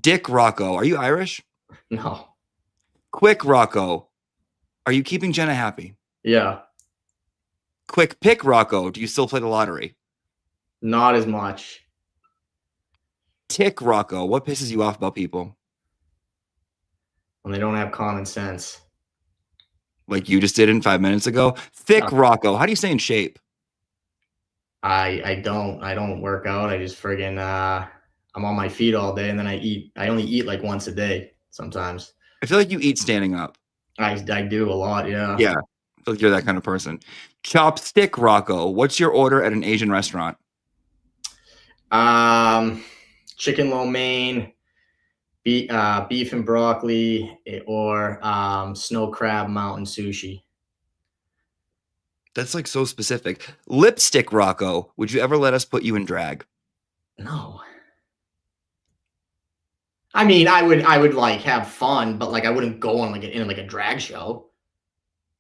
Dick, Rocco. Are you Irish? No. Quick, Rocco. Are you keeping Jenna happy? Yeah. Quick pick, Rocco. Do you still play the lottery? Not as much. Tick, Rocco. What pisses you off about people? When they don't have common sense. Like you just did in 5 minutes ago? Thick, Rocco. How do you stay in shape? I don't work out. I just friggin' I'm on my feet all day, and then I only eat like once a day sometimes. I feel like you eat standing up. I do a lot, yeah. Yeah. I feel like you're that kind of person. Chopstick, Rocco. What's your order at an Asian restaurant? Chicken lo mein, beef and broccoli, or snow crab mountain sushi. That's like so specific. Lipstick, Rocco. Would you ever let us put you in drag? No. I mean, I would like have fun, but like I wouldn't go on in a drag show.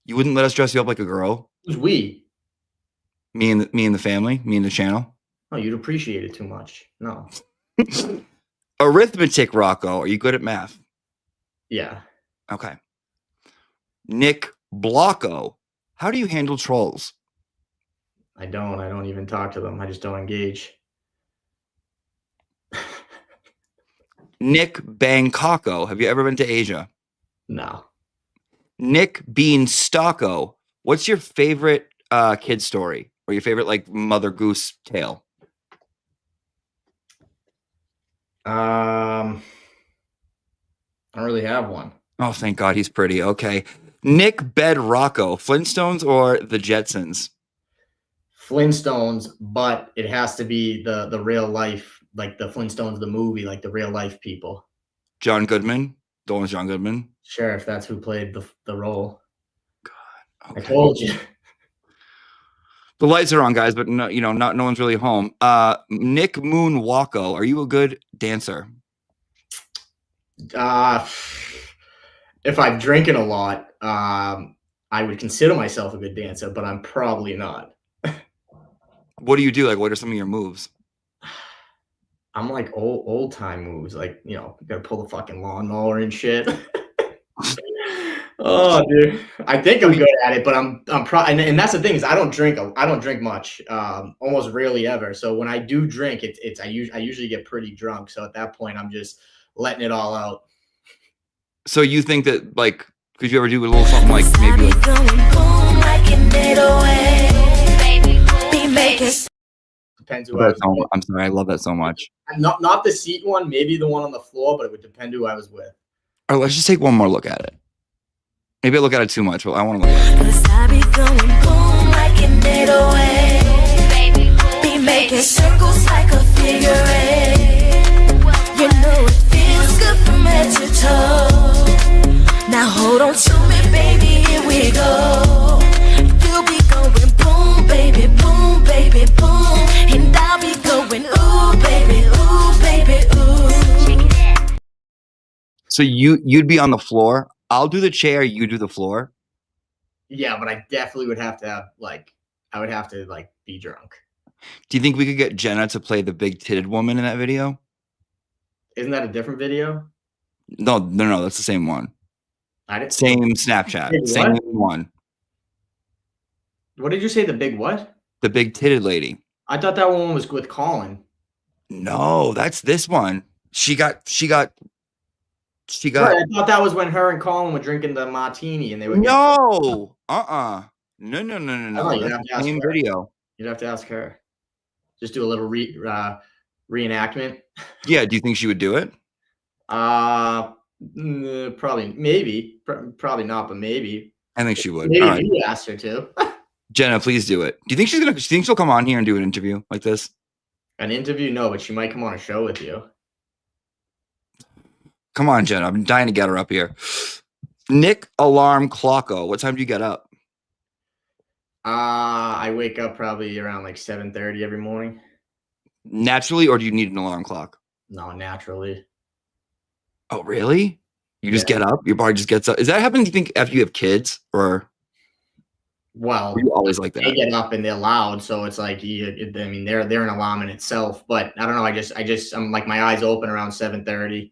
You wouldn't let us dress you up like a girl? Who's we? Me and the family? Me and the channel? Oh, you'd appreciate it too much. No. Arithmetic, Rocco. Are you good at math? Yeah. Okay. Nick Blocko. How do you handle trolls? I don't even talk to them. I just don't engage. Nick Bangkoko. Have you ever been to Asia? No. Nick Beanstalko. What's your favorite kid story or your favorite like Mother Goose tale? I don't really have one. Oh, thank God he's pretty. Okay. Nick Bed Rocco. Flintstones or the Jetsons? Flintstones, but it has to be the real life, like the Flintstones, the movie, like the real life people. John Goodman. The one with John Goodman. Sure, if that's who played the role. God. Okay. I told you. The lights are on, guys, but no, no one's really home. Nick Moon Wacko. Are you a good dancer? If I'm drinking a lot, I would consider myself a good dancer, but I'm probably not. What do you do? Like, what are some of your moves? I'm like old time moves, like gotta pull the fucking lawnmower and shit. Oh, dude, I think I'm good at it, but I'm and that's the thing is I don't drink much, almost rarely ever. So when I do drink, I usually get pretty drunk. So at that point, I'm just letting it all out. So you think that like could you ever do a little something like maybe depends who I was with. I'm sorry, I love that so much. Not the seat one, maybe the one on the floor, but it would depend who I was with. All right, let's just take one more look at it. Maybe I look at it too much, but I want to look at it. Be making circles like a figure eight. You know it feels good from head to toe. Now hold on to me, baby, here we go. You'll be going boom, baby, boom, baby, boom. And I'll be going ooh, baby, ooh. So you'd be on the floor. I'll do the chair, you do the floor. Yeah, but I definitely would have to have I would have to be drunk. Do you think we could get Jenna to play the big titted woman in that video? Isn't that a different video? No, that's the same one. Same Snapchat. Big same what? one. What did you say? The big what? The big titted lady. I thought that one was with Colin. No, that's this one. She got. Right, I thought that was when her and Colin were drinking the martini and they were. No. No. Oh, That's the same video. You'd have to ask her. Just do a little Reenactment. Yeah, do you think she would do it? Probably, maybe, probably not, but maybe. I think she would. Maybe All if right. you asked her to. Jenna, please do it. Do you think she'll come on here and do an interview like this? An interview? No, but she might come on a show with you. Come on, Jenna. I'm dying to get her up here. Nick Alarm Clocko. What time do you get up? I wake up probably around like 7:30 every morning. Naturally, or do you need an alarm clock? No, naturally. Oh, really? You just get up? Your body just gets up? Is that happening, do you think, after you have kids? Or Well, were you always like they that? get up and they're loud, so it's like I mean, they're an alarm in itself. But I don't know. I'm like my eyes open around 7:30.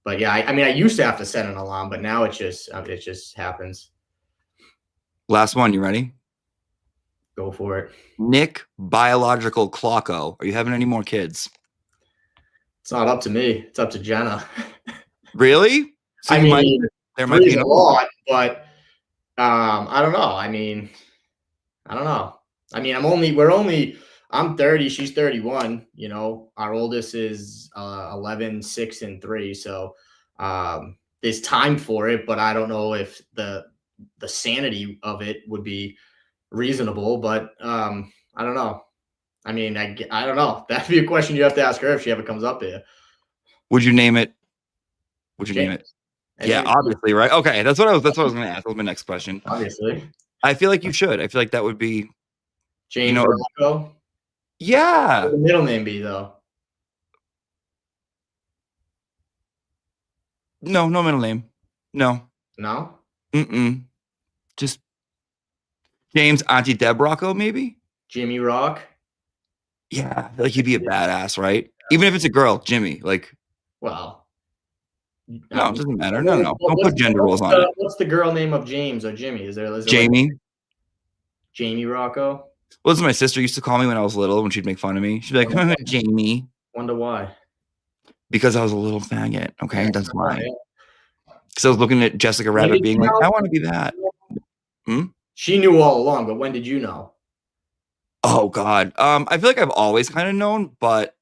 But yeah, I mean, I used to have to set an alarm, but now it just happens. Last one. You ready? Go for it. Nick Biological Clocko. Are you having any more kids? It's not up to me. It's up to Jenna. Really? So I you mean, there might be a lot, but I don't know. I mean, I don't know. I mean, I'm 30, she's 31, you know. Our oldest is 11, 6, and 3. So there's time for it, but I don't know if the sanity of it would be reasonable, but I don't know. I mean, I don't know. That'd be a question you have to ask her if she ever comes up here. Would you name it? Would you name it? Yeah, obviously, right? Okay, that's what I was going to ask. That was my next question. Obviously. I feel like you should. I feel like that would be James Rocco. Yeah. What would the middle name be though? No middle name. No. No? Just James Auntie Deb Rocco, maybe? Jimmy Rock? Yeah, I feel like he'd be a badass, right? Even if it's a girl, Jimmy. Like, well, no, it doesn't matter. No. Don't put gender roles on it. What's the girl name of James or Jimmy? Is there Jamie? Like Jamie Rocco? Well, my sister used to call me when I was little when she'd make fun of me. She'd be like, Jamie. Wonder why. Because I was a little faggot. Okay, that's why. Yeah. Because I was looking at Jessica Rabbit being like, I want to be that. She knew all along, but when did you know? Oh God. I feel like I've always kind of known, but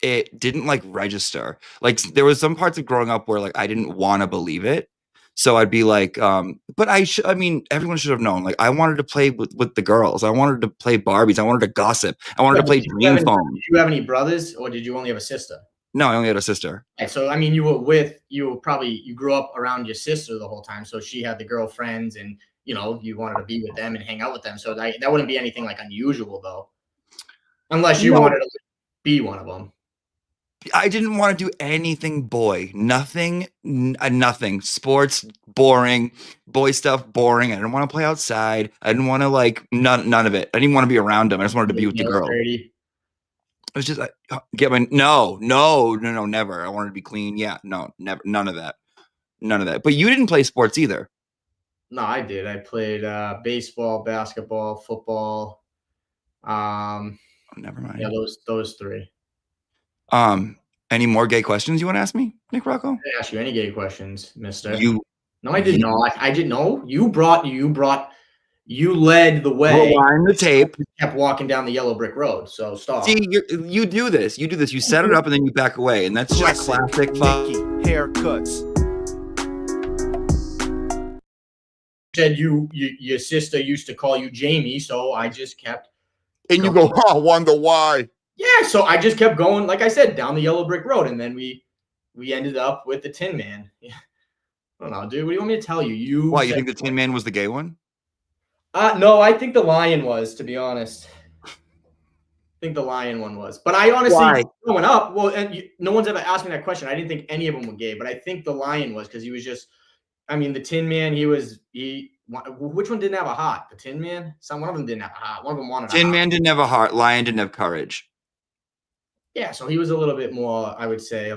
it didn't like register. Like there was some parts of growing up where like I didn't want to believe it. So I'd be like, but I mean, everyone should have known. Like I wanted to play with the girls. I wanted to play Barbies. I wanted to gossip. I wanted to play Dream Phone. Did you have any brothers or did you only have a sister? No, I only had a sister. Okay, so I mean, you grew up around your sister the whole time. So she had the girlfriends and you know, you wanted to be with them and hang out with them. So that wouldn't be anything like unusual though. Unless you wanted to be one of them. I didn't want to do anything boy. Nothing. Sports, boring. Boy stuff, boring. I didn't want to play outside. I didn't want to like none of it. I didn't want to be around them. I just wanted to be with the girl. It was just like no, never. I wanted to be clean. Yeah, no, never. None of that. But you didn't play sports either. No, I did. I played baseball, basketball, football. Never mind. Yeah, those 3. Any more gay questions you want to ask me, Nick Rocco? I didn't ask you any gay questions, mister. No, I didn't know. I didn't know. You led the way. Rewind the tape. You kept walking down the yellow brick road. So stop. See, you do this. You set it up and then you back away, and that's just classic. Nicky haircuts. Said your sister used to call you Jamie, so I just kept. And you go, wonder why? Yeah, so I just kept going, like I said, down the yellow brick road, and then we ended up with the Tin Man. Yeah. I don't know, dude. What do you want me to tell you? Why, you think the Tin Man was the gay one? No, I think the Lion was, to be honest. I think the Lion one was. But I honestly, growing up, no one's ever asked me that question. I didn't think any of them were gay, but I think the Lion was because he was just, I mean, the Tin Man, which one didn't have a heart? The Tin Man? One of them didn't have a heart. One of them wanted a heart. Tin Man didn't have a heart. Lion didn't have courage. Yeah, so he was a little bit more, I would say,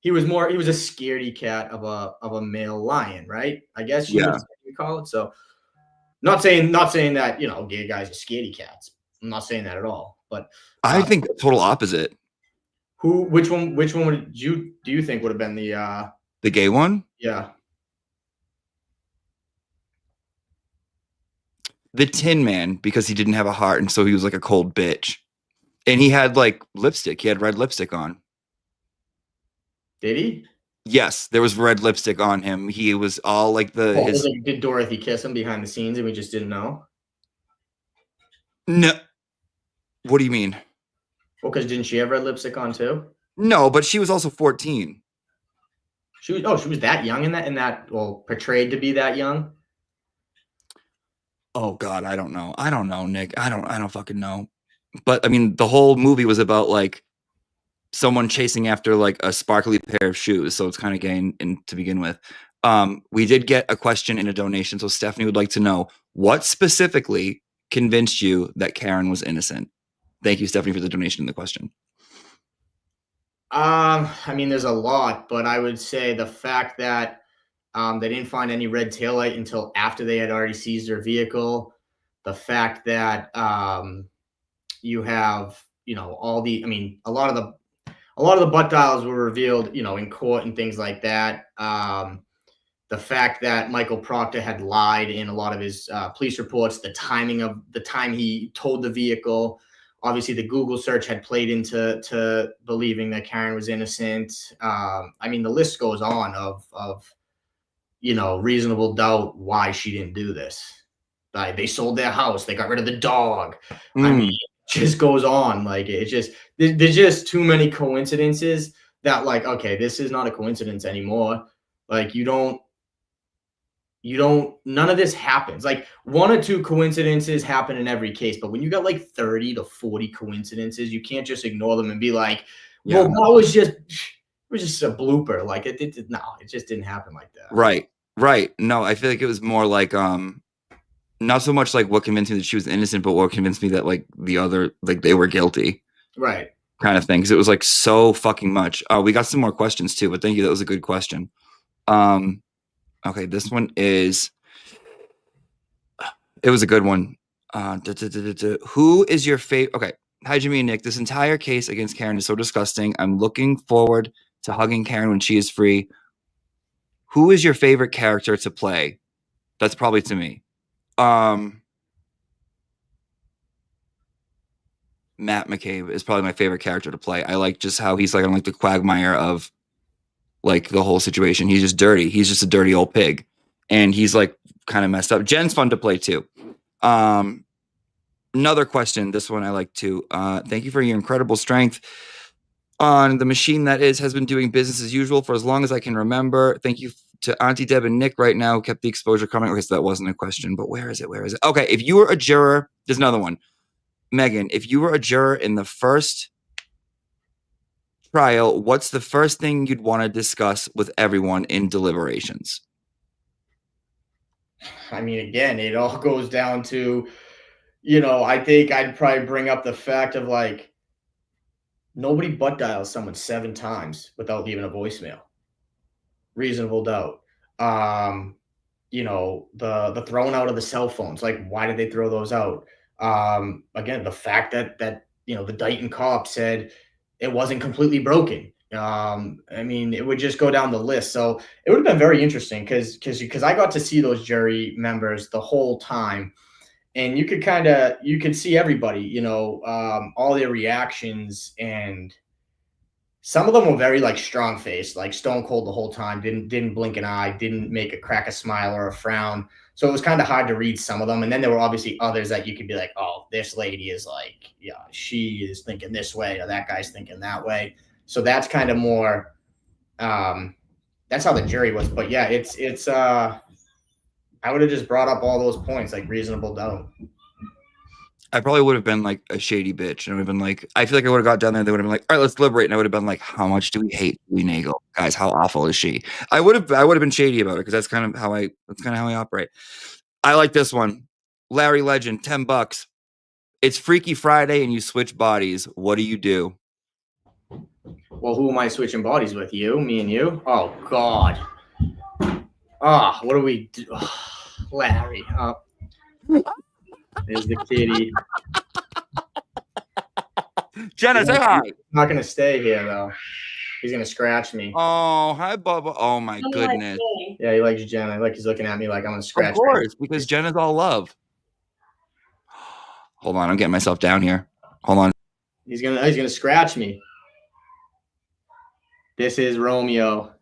he was a scaredy cat of a male lion, right? I guess you would call it. So not saying that, you know, gay guys are scaredy cats. I'm not saying that at all. But I think the total opposite. Which one do you think would have been the gay one? Yeah. The Tin Man, because he didn't have a heart, and so he was like a cold bitch. And he had like lipstick. He had red lipstick on. Did he? Yes, there was red lipstick on him. He was all like did Dorothy kiss him behind the scenes and we just didn't know? No. What do you mean? Well, because didn't she have red lipstick on too? No, but she was also 14. She was that young in that portrayed to be that young. Oh God, I don't know. I don't know, Nick. I don't fucking know. But I mean, the whole movie was about like someone chasing after like a sparkly pair of shoes. So it's kind of gay to begin with. We did get a question and a donation. So Stephanie would like to know what specifically convinced you that Karen was innocent. Thank you, Stephanie, for the donation and the question. I mean, there's a lot, but I would say the fact that they didn't find any red taillight until after they had already seized their vehicle. The fact that you have, a lot of the butt dials were revealed, in court and things like that. The fact that Michael Proctor had lied in a lot of his police reports, the timing of the time he towed the vehicle. Obviously, the Google search had played into believing that Karen was innocent. I mean, the list goes on of reasonable doubt why she didn't do this. They sold their house. They got rid of the dog. I mean, it just goes on. Like, there's just too many coincidences that, like, okay, this is not a coincidence anymore. Like, none of this happens. Like, one or two coincidences happen in every case, but when you got like 30 to 40 coincidences, you can't just ignore them and be like, well, that was just a blooper. Like, it just didn't happen like that. Right. No, I feel like it was more like not so much like what convinced me that she was innocent, but what convinced me that like the other, like they were guilty. Right. Kind of thing. Because it was like so fucking much. We got some more questions too, but thank you. That was a good question. Okay, this one it was a good one. Who is your favorite? Okay. Hi, Jimmy and Nick. This entire case against Karen is so disgusting. I'm looking forward to hugging Karen when she is free. Who is your favorite character to play? That's probably to me. Matt McCabe is probably my favorite character to play. I like just how he's like, I'm like the quagmire of like the whole situation. He's just dirty. He's just a dirty old pig. And he's like kind of messed up. Jen's fun to play too. Another question. This one I like too. Thank you for your incredible strength on the machine that has been doing business as usual for as long as I can remember. Thank you to Auntie Deb and Nick right now who kept the exposure coming. Okay, so that wasn't a question, but where is it? Okay, if you were a juror, there's another one. Megan, if you were a juror in the first trial, what's the first thing you'd want to discuss with everyone in deliberations? I mean, again, it all goes down to, I think I'd probably bring up the fact of like, nobody butt dials someone 7 times without leaving a voicemail. Reasonable doubt. The throwing out of the cell phones, like, why did they throw those out? Again, the fact that the Dighton cop said it wasn't completely broken. I mean, it would just go down the list. So it would have been very interesting because I got to see those jury members the whole time, and you could see everybody, all their reactions, and some of them were very like strong faced, like stone cold the whole time, didn't blink an eye, didn't make a crack a smile or a frown. So it was kind of hard to read some of them. And then there were obviously others that you could be like, oh, this lady is like, yeah, she is thinking this way, or that guy's thinking that way. So that's kind of more, that's how the jury was. But yeah, it's I would have just brought up all those points, like reasonable doubt. I probably would have been like a shady bitch, and I would have been like, I feel like I would have got down there. They would have been like, all right, let's deliberate. And I would have been like, how much do we hate Lee Nagel, guys? How awful is she? I would have been shady about it because that's kind of how I operate. I like this one. Larry Legend, $10. It's Freaky Friday and you switch bodies. What do you do? Well, who am I switching bodies with? You, me, and you? Oh God. What do we do? Larry. There's the kitty. Jenna, say hi. He's not gonna stay here though. He's gonna scratch me. Oh, hi, Bubba. Oh my goodness. Yeah, he likes Jenna. Like he's looking at me like I'm gonna scratch. Of course, because Jenna's all love. Hold on, I'm getting myself down here. Hold on. He's gonna scratch me. This is Romeo.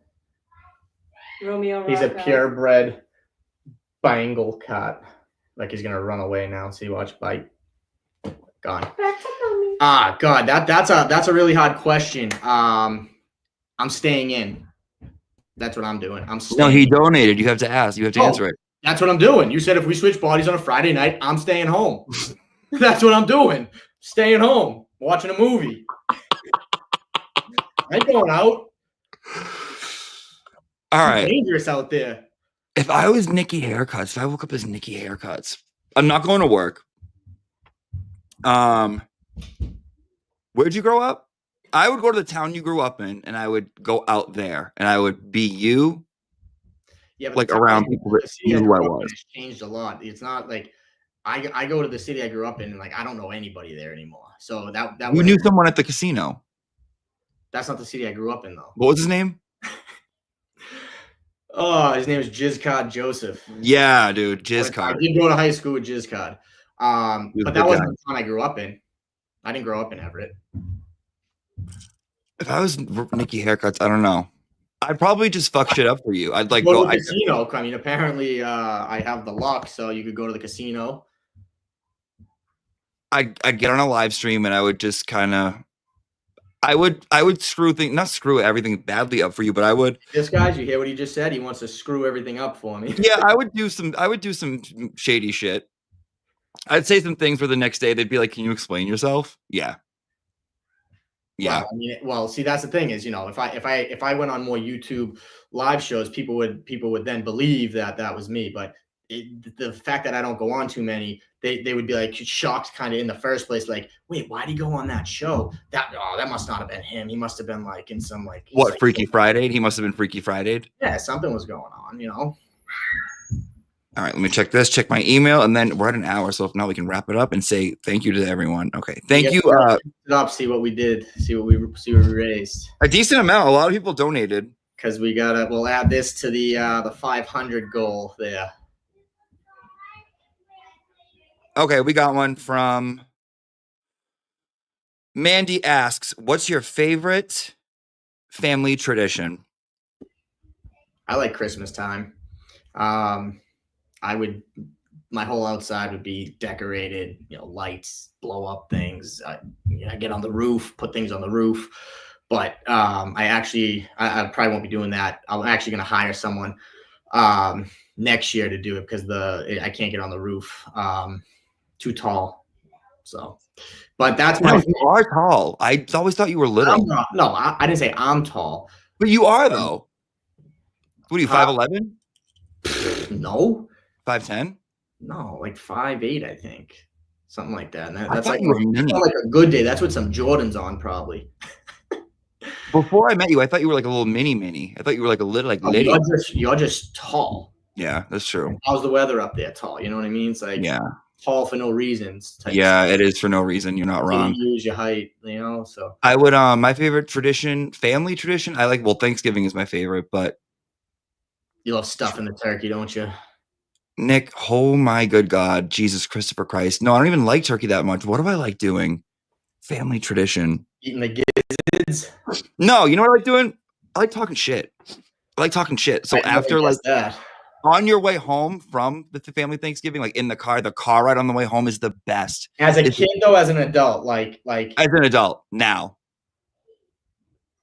Romeo He's a Rocco. purebred Bengal cat. Like he's gonna run away now. See, watch, bite. Gone. Ah, God, that's a really hard question. I'm staying in. That's what I'm doing. I'm staying. No, he donated. You have to ask. You have to answer it. That's what I'm doing. You said if we switch bodies on a Friday night, I'm staying home. That's what I'm doing. Staying home, watching a movie. I ain't going out. All It's right. dangerous out there. If I was Nicky Haircuts, if I woke up as Nicky Haircuts, I'm not going to work. Where'd you grow up? I would go to the town you grew up in, and I would go out there, and I would be you. Yeah, but like around people that knew who I was. It's changed a lot. It's not like I go to the city I grew up in, and like I don't know anybody there anymore. So that You knew someone at the casino. That's not the city I grew up in, though. What was his name? Oh, his name is Jizzcod Joseph. Yeah, dude, Jizzcod. I did go to high school with Jizzcod. But that wasn't the town I grew up in. I didn't grow up in Everett. If I was Nicky Haircuts, I don't know. I'd probably just fuck shit up for you. I'd like go to the casino. I mean, apparently, I have the luck, so you could go to the casino. I'd get on a live stream and I would just kind of, I would screw things, not screw everything badly up for you, but I would. This guy, you hear what he just said? He wants to screw everything up for me. Yeah, I would do some shady shit. I'd say some things for the next day. They'd be like, "Can you explain yourself?" Yeah. Yeah. Well, I mean, see, that's the thing is, if I went on more YouTube live shows, people would then believe that was me. But the fact that I don't go on too many, they would be like shocked kind of in the first place. Like, wait, why'd he go on that show? That must not have been him. He must have been like in some like what Freaky Friday? He must have been Freaky Friday. Yeah, something was going on, All right, let me check this, check my email, and then we're at an hour. So if now we can wrap it up and say thank you to everyone. Okay. Thank you. See what we did, see what we raised. A decent amount. A lot of people donated. Because we'll add this to the 500 goal there. Okay, we got one from Mandy asks, what's your favorite family tradition? I like Christmas time. My whole outside would be decorated, lights, blow up things. I get on the roof, put things on the roof. But I probably won't be doing that. I'm actually going to hire someone next year to do it because I can't get on the roof. Too tall. So, but that's my. You are tall. I always thought you were little. I didn't say I'm tall. But you are though. What are you, 5'11"? No. 5'10"? No, like 5'8", I think. Something like that. And that's like you were mini. Like a good day. That's with some Jordans on, probably. Before I met you, I thought you were like a little mini. I thought you were like a little litty. You're just tall. Yeah, that's true. How's the weather up there? Tall. You know what I mean? It's like tall for no reasons. Yeah, it is for no reason. You're not wrong. You use your height, so. I would, my favorite tradition, family tradition, Thanksgiving is my favorite, but. You love stuffing the turkey, don't you? Nick, oh my good God, Jesus Christopher Christ. No, I don't even like turkey that much. What do I like doing? Family tradition. Eating the gizzards? No, you know what I like doing? I like talking shit. So after that. On your way home from the family Thanksgiving, like in the car ride on the way home is the best. As a kid though, as an adult, like as an adult now.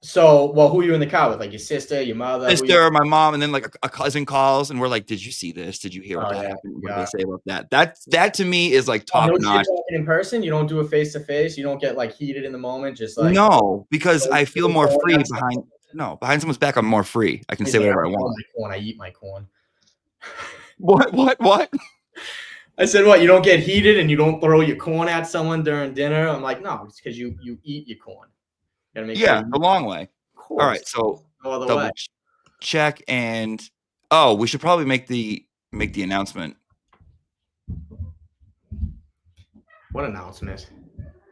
So, who are you in the car with? Like your sister, your mother? Sister, my mom, and then like a cousin calls and we're like, did you see this? Did you hear what happened? What did they say about that? That to me is like top notch. Talking in person, you don't do it face to face. You don't get like heated in the moment. Just like no, because I feel more free behind someone's back. I'm more free. I can say whatever I want. I eat my corn. What? I said, what? You don't get heated and you don't throw your corn at someone during dinner? I'm like, no, it's because you eat your corn. Gotta make sure the long way. All right, so double check and we should probably make the announcement. What announcement?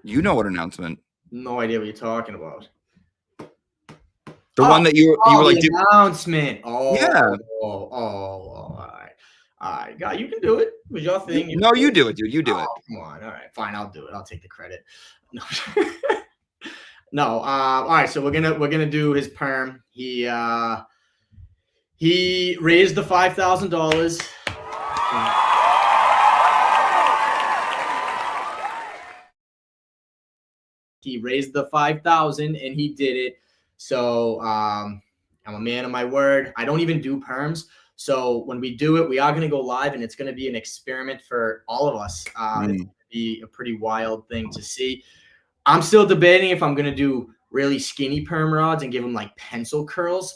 You know what announcement? No idea what you're talking about. The one that you were like the announcement. Oh yeah. All right, God, you can do it. It was your thing. You do it, dude. You do it. Come on. All right, fine. I'll do it. I'll take the credit. No. No. All right. So we're gonna do his perm. He raised the $5,000. He raised the 5,000 and he did it. So I'm a man of my word. I don't even do perms. So when we do it, we are going to go live, and it's going to be an experiment for all of us. It's going to be a pretty wild thing to see. I'm still debating if I'm going to do really skinny perm rods and give them like pencil curls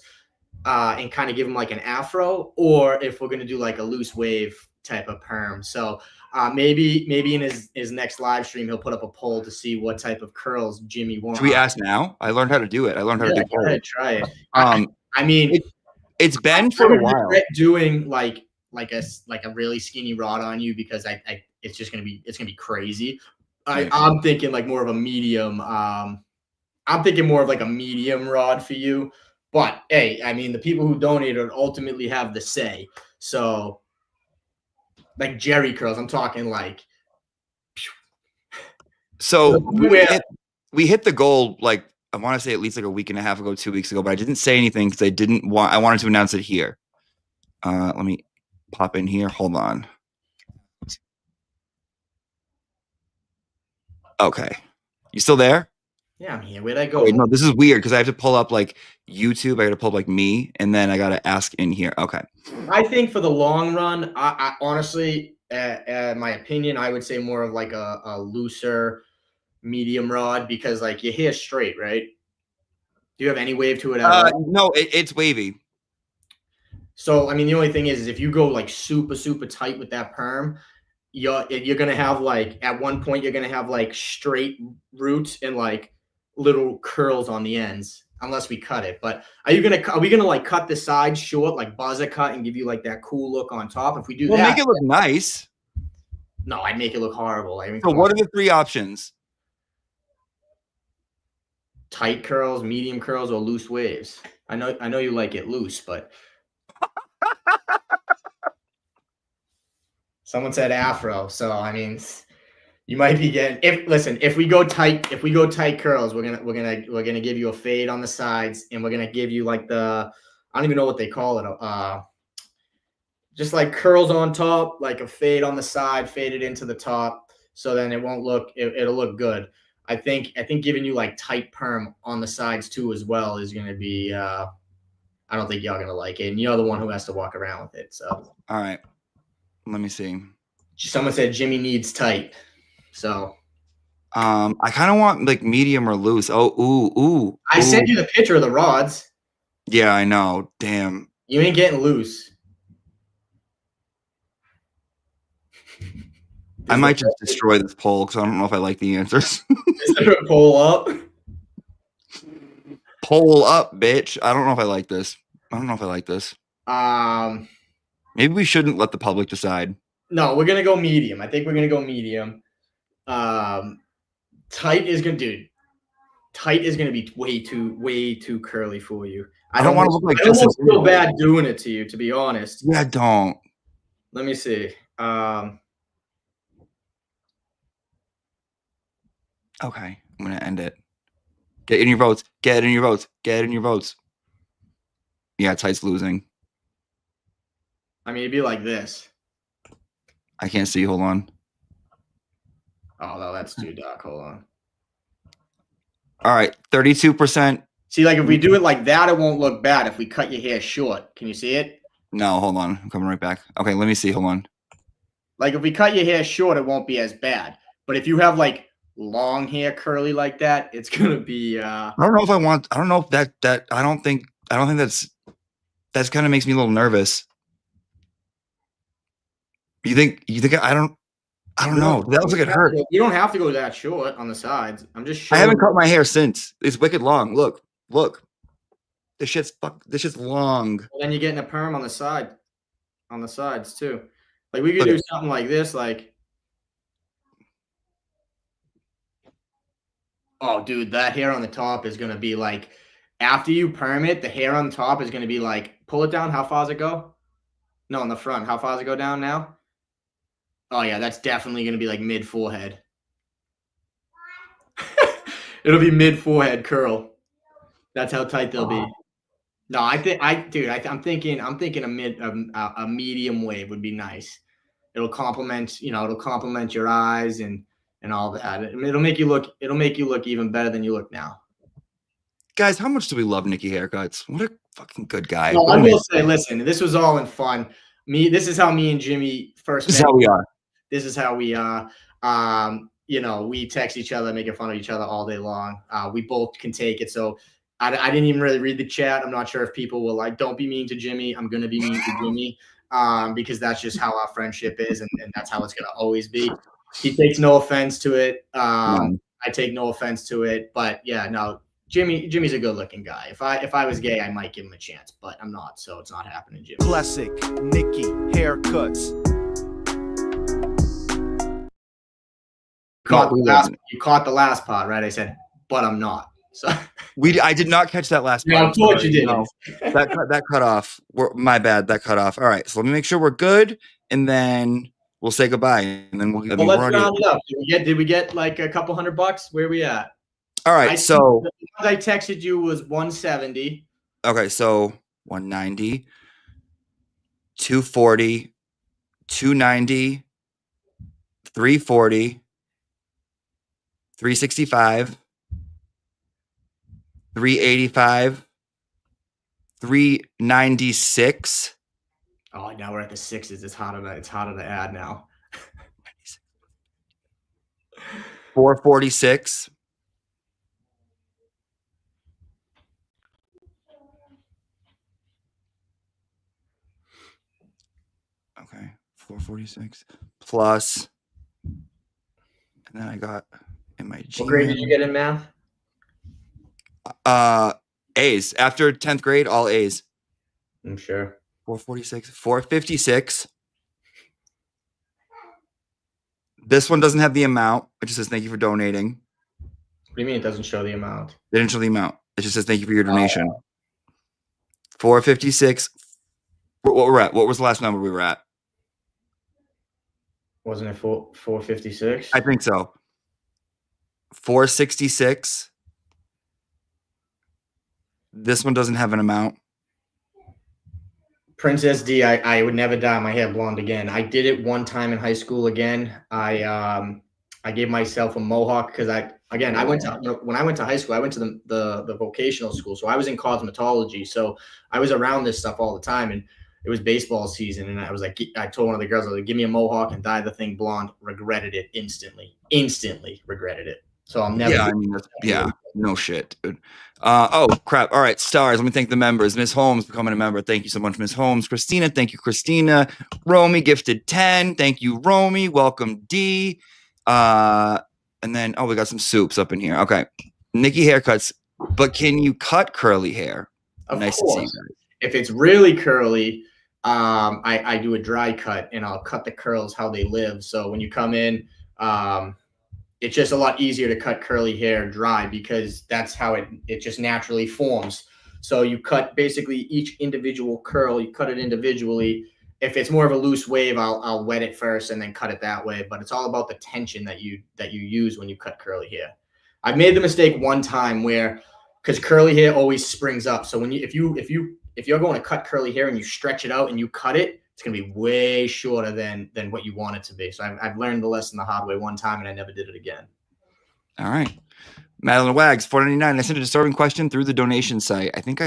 and kind of give them like an afro, or if we're going to do like a loose wave type of perm. So maybe in his next live stream, he'll put up a poll to see what type of curls Jimmy wants. Should we ask now? I learned how to do it. I learned how to do Go ahead, try it. I mean, it's been for a while. Doing like a really skinny rod on you because it's just gonna be crazy. I'm thinking like more of a medium. I'm thinking more of like a medium rod for you. But hey, I mean, the people who donated ultimately have the say. So, like Jerry curls, I'm talking like. So we hit the goal like I want to say at least like a week and a half ago, 2 weeks ago, but I didn't say anything because I wanted to announce it here. Let me pop in here. Hold on. Okay. You still there? Yeah, I'm here. Where'd I go? Oh, wait, no, this is weird because I have to pull up like YouTube. I got to pull up like me, and then I got to ask in here. Okay. I think for the long run, I honestly, my opinion, I would say more of like a looser medium rod because like your hair's straight, right? Do you have any wave to it at all? No, it's wavy. So I mean, the only thing is if you go like super tight with that perm, you're gonna have like at one point you're gonna have like straight roots and like little curls on the ends unless we cut it. But are we gonna like cut the sides short like buzzer cut and give you like that cool look on top? If we do that, make it look nice. No, I'd make it look horrible. I mean, so what are the three options? Tight curls, medium curls, or loose waves. I know you like it loose, but someone said afro, so I mean, you might be getting. If we go tight curls, we're gonna give you a fade on the sides, and we're gonna give you like I don't even know what they call it. Just like curls on top, like a fade on the side, faded into the top, so then it won't look. It'll look good. I think giving you like tight perm on the sides too as well is gonna be. I don't think y'all gonna like it, and you're the one who has to walk around with it. So all right. Let me see. Someone said Jimmy needs tight. So I kind of want like medium or loose. Oh, ooh. I sent you the picture of the rods. Yeah, I know. Damn. You ain't getting loose. I might just destroy this poll because I don't know if I like the answers. Is there a poll up? Poll up, bitch. I don't know if I like this. Maybe we shouldn't let the public decide. No, we're gonna go medium. I think we're gonna go medium. Tight is gonna be way too curly for you. I don't want to look like this. I almost feel bad doing it to you, to be honest. Yeah, don't. Let me see. Okay, I'm gonna end it. Get in your votes. Get in your votes. Yeah, tight's losing. I mean, it'd be like this. I can't see. Hold on. Oh no, that's too dark. Hold on. All right, 32%. See, like if we do it like that, it won't look bad. If we cut your hair short, can you see it? No, hold on. I'm coming right back. Okay, let me see. Hold on. Like if we cut your hair short, it won't be as bad. But if you have like long hair curly like that, it's gonna be. I don't know if I want. I don't know if that. I don't think that's kind of makes me a little nervous. You think I don't know. That looks like it hurt. You don't have to go that short on the sides. I'm just showing. I haven't cut my hair since. It's wicked long. Look. This shit's long. Well, then you're getting a perm on the sides too. Like we could do something like this, like. Oh, dude, that hair on the top is gonna be like, after you perm it, the hair on top is gonna be like, pull it down. How far does it go? No, on the front. How far does it go down now? Oh yeah, that's definitely gonna be like mid forehead. It'll be mid forehead curl. That's how tight they'll be. No, I'm thinking a medium wave would be nice. It'll complement your eyes and all that. It'll make you look even better than you look now. Guys, how much do we love Nicky haircuts? What a fucking good guy. No, I will say, listen, this was all in fun. This is how me and Jimmy first met. This is how we are. This is how we are. We text each other, making fun of each other all day long. We both can take it. So I didn't even really read the chat. I'm not sure if people will like, don't be mean to Jimmy. I'm going to be mean to Jimmy because that's just how our friendship is. And that's how it's going to always be. He takes no offense to it. I take no offense to it. But yeah, no, Jimmy's a good looking guy. If I was gay, I might give him a chance, but I'm not. So it's not happening, Jimmy. Classic Nicky haircuts. You caught the last part, right? I said, but I'm not. So I did not catch that last part. Yeah, of course you didn't. No, that cut off. My bad. That cut off. All right. So let me make sure we're good, and then we'll say goodbye, and then we'll. Let's round it up. Did we get like a couple $100? Where are we at? All right. So the one I texted you was 170. Okay, so 190, 240, 290, 340, 365, 385, 396. Oh, now we're at the sixes. It's harder to add now. 446. Okay, 446 plus, and then I got in my Gmail. What grade did you get in math? A's. After 10th grade, all A's. I'm sure. 446, 456. This one doesn't have the amount. It just says thank you for donating. What do you mean it doesn't show the amount? They didn't show the amount. It just says thank you for your donation. 456. What we're at? What was the last number we were at? Wasn't it 456? I think so. 466. This one doesn't have an amount. Princess D, I would never dye my hair blonde again. I did it one time in high school again. I gave myself a mohawk because when I went to high school, I went to the vocational school. So I was in cosmetology. So I was around this stuff all the time. And it was baseball season. And I was like, I told one of the girls, I was like, give me a mohawk and dye the thing blonde. Regretted it instantly. Instantly regretted it. So I'm never. Yeah, no shit, dude. Oh crap. All right, stars. Let me thank the members. Miss Holmes becoming a member. Thank you so much, Miss Holmes. Christina, thank you, Christina. Romy gifted 10. Thank you, Romy. Welcome, D. And then we got some soups up in here. Okay, Nicky haircuts. But can you cut curly hair? Of nice course. to see you guys. If it's really curly, I do a dry cut and I'll cut the curls how they live. So when you come in, it's just a lot easier to cut curly hair dry because that's how it just naturally forms. So you cut basically each individual curl, you cut it individually. If it's more of a loose wave, I'll wet it first and then cut it that way. But it's all about the tension that you use when you cut curly hair. I've made the mistake one time where, because curly hair always springs up. So if you're going to cut curly hair and you stretch it out and you cut it, it's going to be way shorter than what you want it to be. So I've learned the lesson the hard way one time, and I never did it again. All right. Madeline Wags, $4.99. I sent a disturbing question through the donation site. I think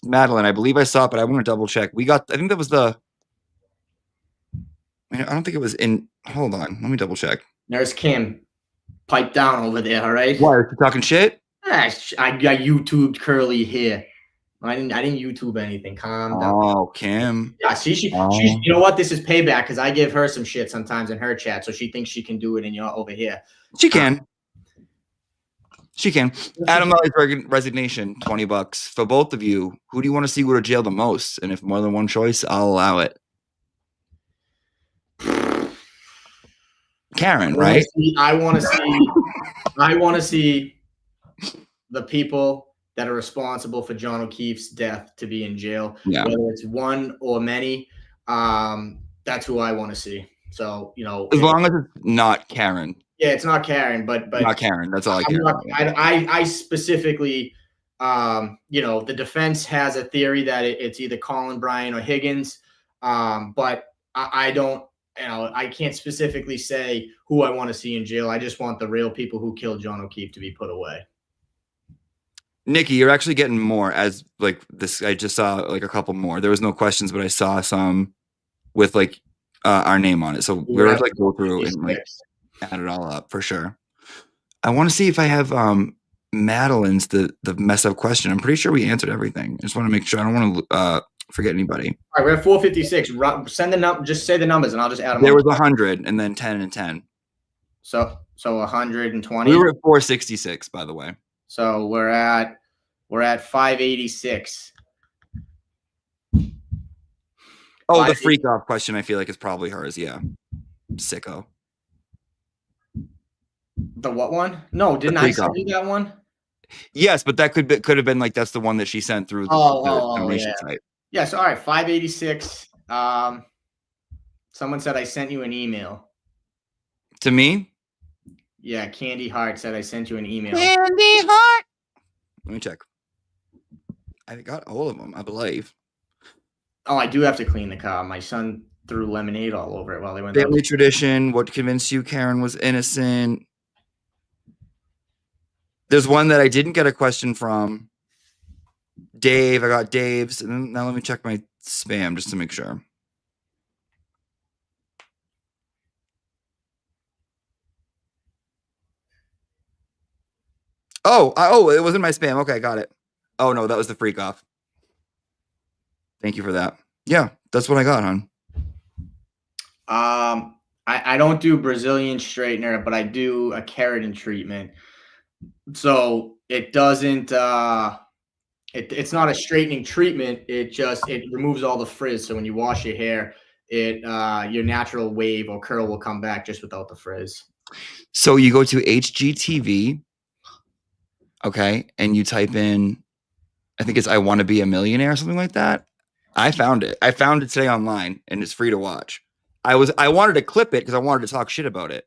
Madeline, I believe I saw it, but I want to double check. I think that was I don't think it was in. Hold on. Let me double check. There's Kim. Pipe down over there, all right? Why? Are you talking shit? I got YouTubed curly hair. I didn't YouTube anything. Calm down. Oh, Kim. Yeah, she's you know what? This is payback because I give her some shit sometimes in her chat, so she thinks she can do it, and you're over here. She can. She can. Adam Mully's resignation, $20 for both of you. Who do you want to see go to jail the most? And if more than one choice, I'll allow it. Karen, right? I want to see the people that are responsible for John O'Keefe's death to be in jail, whether it's one or many. That's who I want to see. So, as long as it's not Karen, Yeah, it's not Karen, but Not Karen. That's all I care about. I specifically, the defense has a theory that it's either Colin, Brian, or Higgins, but I don't. I can't specifically say who I want to see in jail. I just want the real people who killed John O'Keefe to be put away. Nicky, you're actually getting more as like this. I just saw like a couple more. There was no questions, but I saw some with like our name on it. So we're gonna like go through and like add it all up for sure. I want to see if I have Madeline's the mess up question. I'm pretty sure we answered everything. I just want to make sure. I don't want to forget anybody. All right, we're at 456. Send the number. Just say the numbers, and I'll just add them. There was 100, and then 10 and 10. So 120. We were at 466, by the way. So we're at 586. Oh, the freak off question. I feel like is probably hers. Yeah, sicko. The what one? No, didn't I send you that one? Yes, but that could have been like that's the one that she sent through the donation site. Yes. All right, 586. Someone said I sent you an email. To me? Yeah, Candy Heart said I sent you an email. Candy Heart. Let me check. I got all of them, I believe. Oh, I do have to clean the car. My son threw lemonade all over it while they went. Family tradition. What convinced you Karen was innocent? There's one that I didn't get a question from. Dave, I got Dave's. And then, now let me check my spam just to make sure. Oh, it wasn't my spam. Okay, got it. Oh, no, that was the freak off. Thank you for that. Yeah, that's what I got, hon. I don't do Brazilian straightener, but I do a keratin treatment. So it doesn't it's not a straightening treatment. It removes all the frizz. So when you wash your hair, your natural wave or curl will come back just without the frizz. So you go to HGTV, okay, and you type in, I think it's I want to be a millionaire or something like that. I found it. I found it today online, and it's free to watch. I wanted to clip it because I wanted to talk shit about it.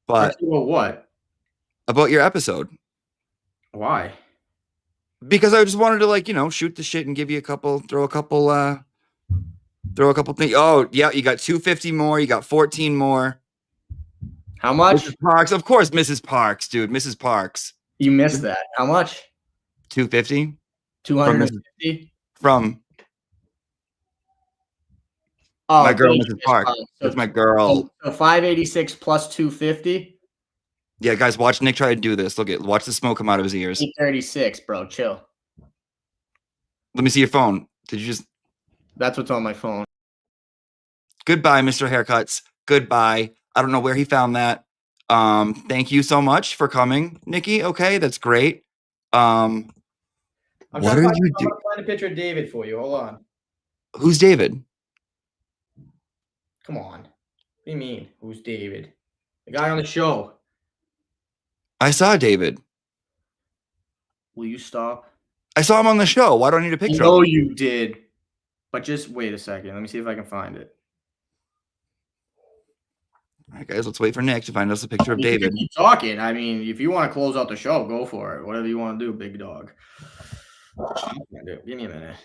But what? About your episode. Why? Because I just wanted to shoot the shit and give you throw a couple things. Oh, yeah, you got 250 more, you got 14 more. How much? Mrs. Parks, of course, Mrs. Parks, dude. Mrs. Parks. You missed that. How much? 250. 250 from my girl, Mrs. Parks. That's my girl. So 586 plus 250. Yeah, guys, watch Nick try to do this. Watch the smoke come out of his ears. 836, bro. Chill. Let me see your phone. Did you just? That's what's on my phone. Goodbye, Mr. Haircuts. Goodbye. I don't know where he found that. Thank you so much for coming, Nicky. Okay, that's great. What are you doing? I'm gonna find a picture of David for you. Hold on. Who's David? Come on. What do you mean? Who's David? The guy on the show. I saw David. Will you stop? I saw him on the show. Why do I need a picture? No, you did. But just wait a second. Let me see if I can find it. All right, guys, let's wait for Nick to find us a picture of David. Keep talking. I mean, if you want to close out the show, go for it. Whatever you want to do, big dog. Give me a minute.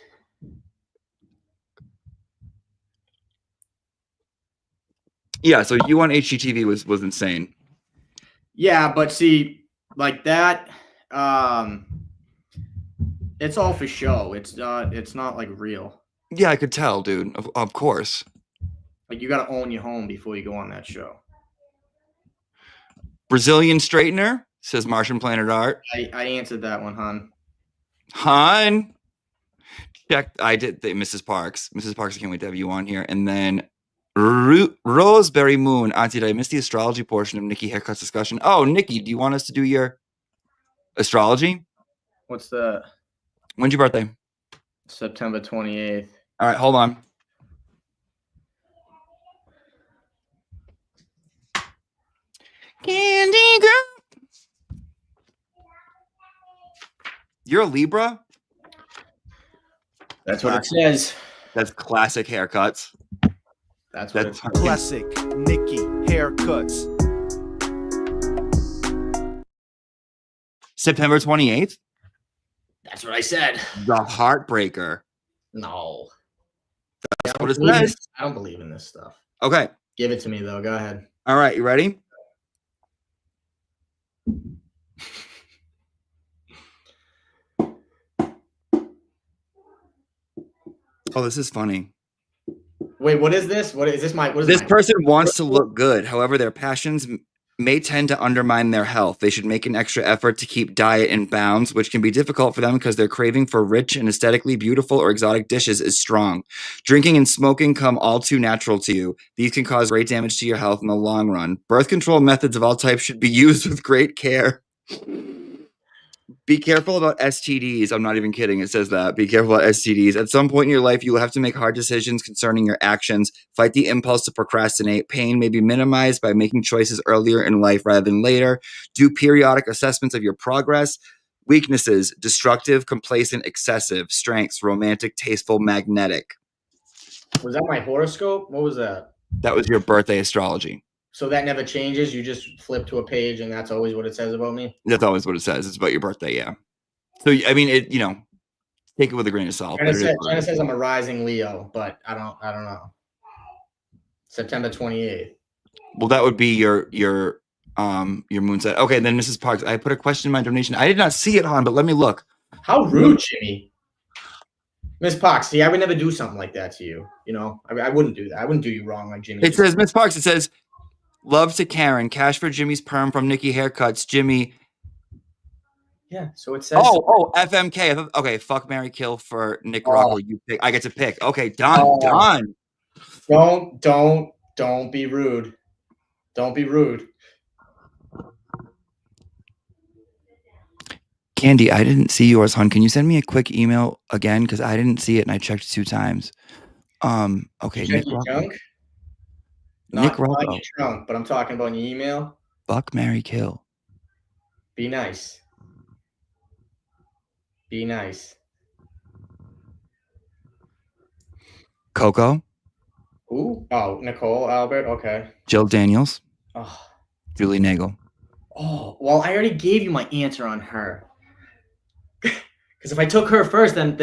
Yeah, so you on HGTV was insane. Yeah, but see, like that, it's all for show. It's not like real. Yeah, I could tell, dude. Of course. Like you got to own your home before you go on that show. Brazilian straightener, says Martian Planet Art. I answered that one, hon. Hon. Check. I did. Mrs. Parks. Mrs. Parks, I can't wait to have you on here. And then Roseberry Moon. Auntie, did I miss the astrology portion of Nicky Haircuts discussion? Oh, Nicky, do you want us to do your astrology? What's that? When's your birthday? September 28th. All right, hold on. Candy girl. You're a Libra? That's what it says. That's classic haircuts. That's what it's classic Nicky Haircuts. September 28th? That's what I said. The Heartbreaker. No. That's what it says. I don't believe in this stuff. Okay. Give it to me, though. Go ahead. All right. You ready? Oh, this is funny. Wait, what is this? What is this? This person wants to look good. However, their passions may tend to undermine their health. They should make an extra effort to keep diet in bounds, which can be difficult for them because their craving for rich and aesthetically beautiful or exotic dishes is strong. Drinking and smoking come all too natural to you. These can cause great damage to your health in the long run. Birth control methods of all types should be used with great care. Be careful about STDs. I'm not even kidding. It says that. Be careful about STDs. At some point in your life, you will have to make hard decisions concerning your actions. Fight the impulse to procrastinate. Pain may be minimized by making choices earlier in life rather than later. Do periodic assessments of your progress. Weaknesses: destructive, complacent, excessive. Strengths: romantic, tasteful, magnetic. Was that my horoscope? What was that? That was your birthday astrology. So that never changes? You just flip to a page and that's always what it says about me? That's always what it says. It's about your birthday, yeah. So, I mean, take it with a grain of salt. Jenna says I'm a rising Leo, but I don't know. September 28th. Well, that would be your moon set. Okay, then Mrs. Parks, I put a question in my donation. I did not see it, hon, but let me look. How rude, Jimmy. Miss Parks, see, I would never do something like that to you. I wouldn't do that. I wouldn't do you wrong like Jimmy. It says, Miss Parks, it says, love to Karen, cash for Jimmy's perm from Nicky Haircuts. Jimmy. Yeah, so it says. Oh, FMK. Okay, fuck, marry, kill for Nick Rocco. You pick. I get to pick. Okay, done. Don't be rude. Don't be rude. Candy, I didn't see yours, hon. Can you send me a quick email again? Because I didn't see it and I checked 2 times. Okay, Nick Rocco. Nick Rocco. Not in your trunk, but I'm talking about in your email. Fuck, marry, kill. Be nice. Be nice. Coco. Ooh. Oh, Nicole Albert. Okay. Jill Daniels. Oh. Julie Nagel. Oh, well, I already gave you my answer on her. Because if I took her first, then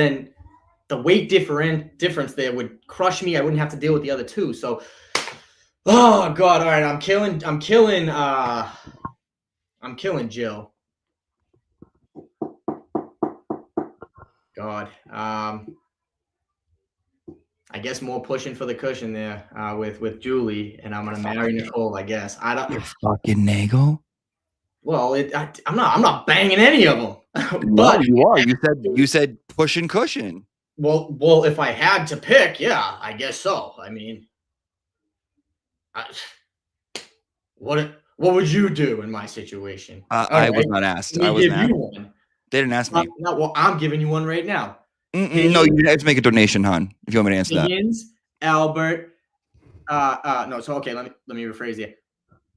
the weight difference there would crush me. I wouldn't have to deal with the other 2. So, oh God! All right, I'm killing Jill. God. I guess more pushing for the cushion there with Julie, and I'm gonna marry Nicole. I guess I don't. You're fucking Nagel. Well, I'm not banging any of them. But no, you are. You said push and cushion. Well, if I had to pick, yeah, I guess so. I mean, what would you do in my situation? I was not asked. I was not. They didn't ask me. No, well, I'm giving you one right now. No, you have to make a donation, hon. If you want me to answer Higgins, Albert. No. So okay, let me rephrase it.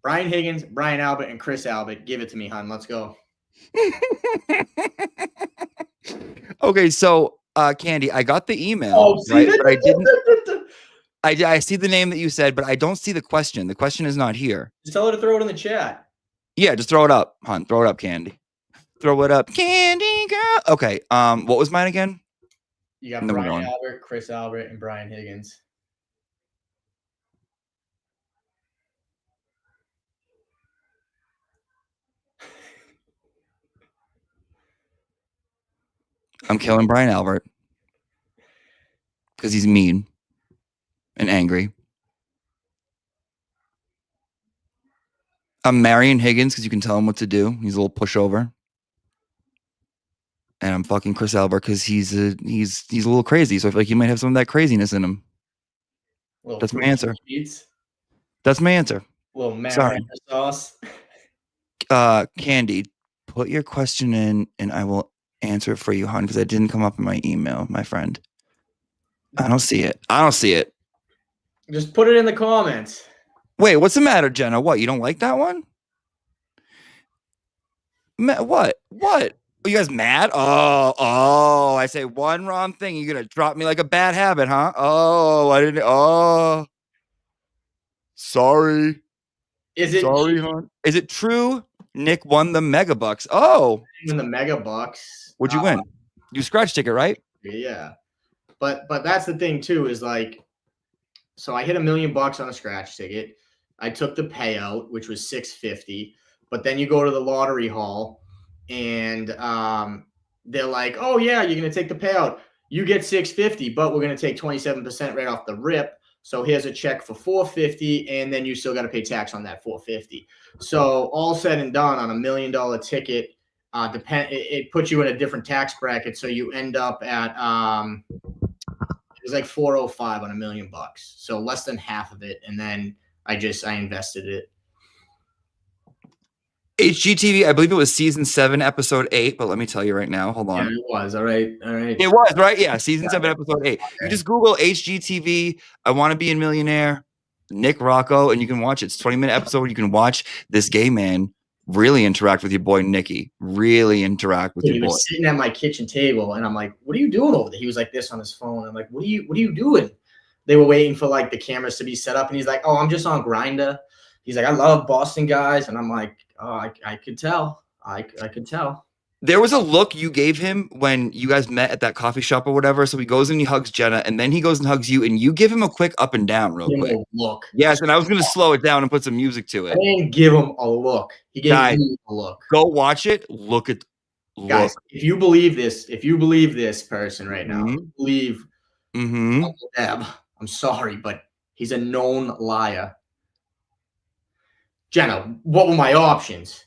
Brian Higgins, Brian Albert, and Chris Albert. Give it to me, hon. Let's go. Okay, so Candy, I got the email, right? But I didn't. I see the name that you said, but I don't see the question. The question is not here. Just tell her to throw it in the chat. Yeah, just throw it up, hon. Throw it up, Candy. Throw it up, Candy girl. Okay. What was mine again? You got Brian Albert, Chris Albert, and Brian Higgins. I'm killing Brian Albert because he's mean and angry. I'm marrying Higgins because you can tell him what to do. He's a little pushover. And I'm fucking Chris Albert because he's a little crazy. So I feel like he might have some of that craziness in him. That's my answer. That's my answer. Little sorry. Sauce. Candy, put your question in and I will answer it for you, hon, because it didn't come up in my email, my friend. I don't see it. Just put it in the comments. Wait, what's the matter, Jenna? What, you don't like that one? What? Are you guys mad? Oh, I say one wrong thing, you're gonna drop me like a bad habit, huh? Sorry. Is it sorry, hon? Is it true Nick won the mega bucks. Oh, win the mega bucks. What'd you win? You scratch ticket, right? Yeah, but that's the thing too is like, so I hit $1 million on a scratch ticket. I took the payout, which was $650. But then you go to the lottery hall, and they're like, "Oh yeah, you're gonna take the payout. You get $650, but we're gonna take 27% right off the rip. So here's a check for $450, and then you still got to pay tax on that $450. So all said and done, on $1 million ticket, it puts you in a different tax bracket. So you end up at it was like 405 on $1 million, so less than half of it. And then I invested it. HGTV, I believe it was season 7, episode 8, but let me tell you right now. Hold on. Yeah, it was. All right. It was, right? Yeah, season 7, episode 8. Okay. You just Google HGTV, I Want to Be a Millionaire, Nick Rocco, and you can watch it. It's a 20-minute episode. You can watch this gay man really interact with your boy Nicky. Really interact with your boy. He was sitting at my kitchen table, and I'm like, "What are you doing over there?" He was like this on his phone. I'm like, "What are you doing?" They were waiting for like the cameras to be set up, and he's like, "Oh, I'm just on Grindr." He's like, "I love Boston guys," and I'm like, "Oh, I could tell. I could tell." There was a look you gave him when you guys met at that coffee shop or whatever. So he goes and he hugs Jenna, and then he goes and hugs you, and you give him a quick up and down real quick. Look. Yes, and I was going to slow it down and put some music to it. I didn't give him a look. He gave me a look. Go watch it. Look. Guys, if you believe this person right now, believe Uncle Deb, I'm sorry, but he's a known liar. Jenna, what were my options?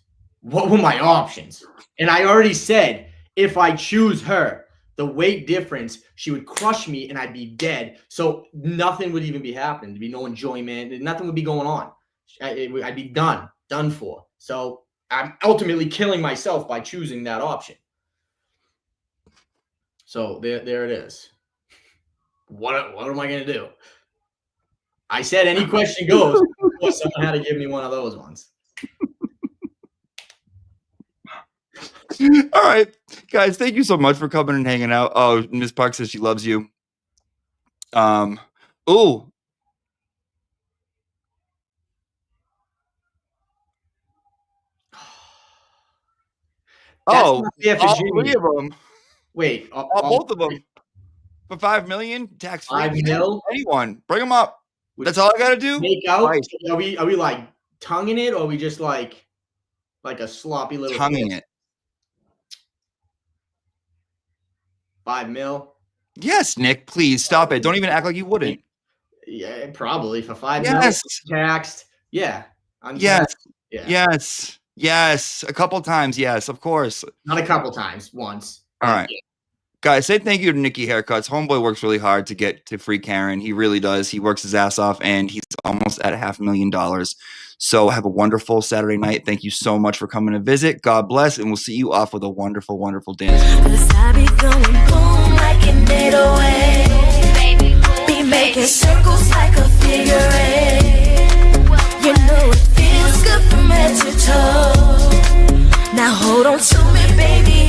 And I already said, if I choose her, the weight difference, she would crush me and I'd be dead. So nothing would even be happening. There'd be no enjoyment. Nothing would be going on. I'd be done for. So I'm ultimately killing myself by choosing that option. So there it is. What am I going to do? I said any question goes. Well, someone had to give me one of those ones. All right, guys, thank you so much for coming and hanging out. Oh, Miss Park says she loves you. Oh, all 3 of them. Wait, both of them for $5 million tax free. $5 million? Anyone, bring them up. That's all I gotta do. Make out? Right. Are we like tonguing it, or are we just like a sloppy little tonguing it? $5 million. Yes, Nick, please stop it. Don't even act like you wouldn't. Yeah, probably for $5 million taxed. Yeah. Yes. Yeah. Yes. A couple times. Yes, of course. Not a couple times. Once. All right. Yeah. Guys, say thank you to Nicky Haircuts. Homeboy works really hard to get to free Karen. He really does. He works his ass off, and he's almost at $500,000. So have a wonderful Saturday night. Thank you so much for coming to visit. God bless, and we'll see you off with a wonderful, wonderful dance. Be making circles like a figure eight. You know it feels good from head to toe. Now hold on to me, baby.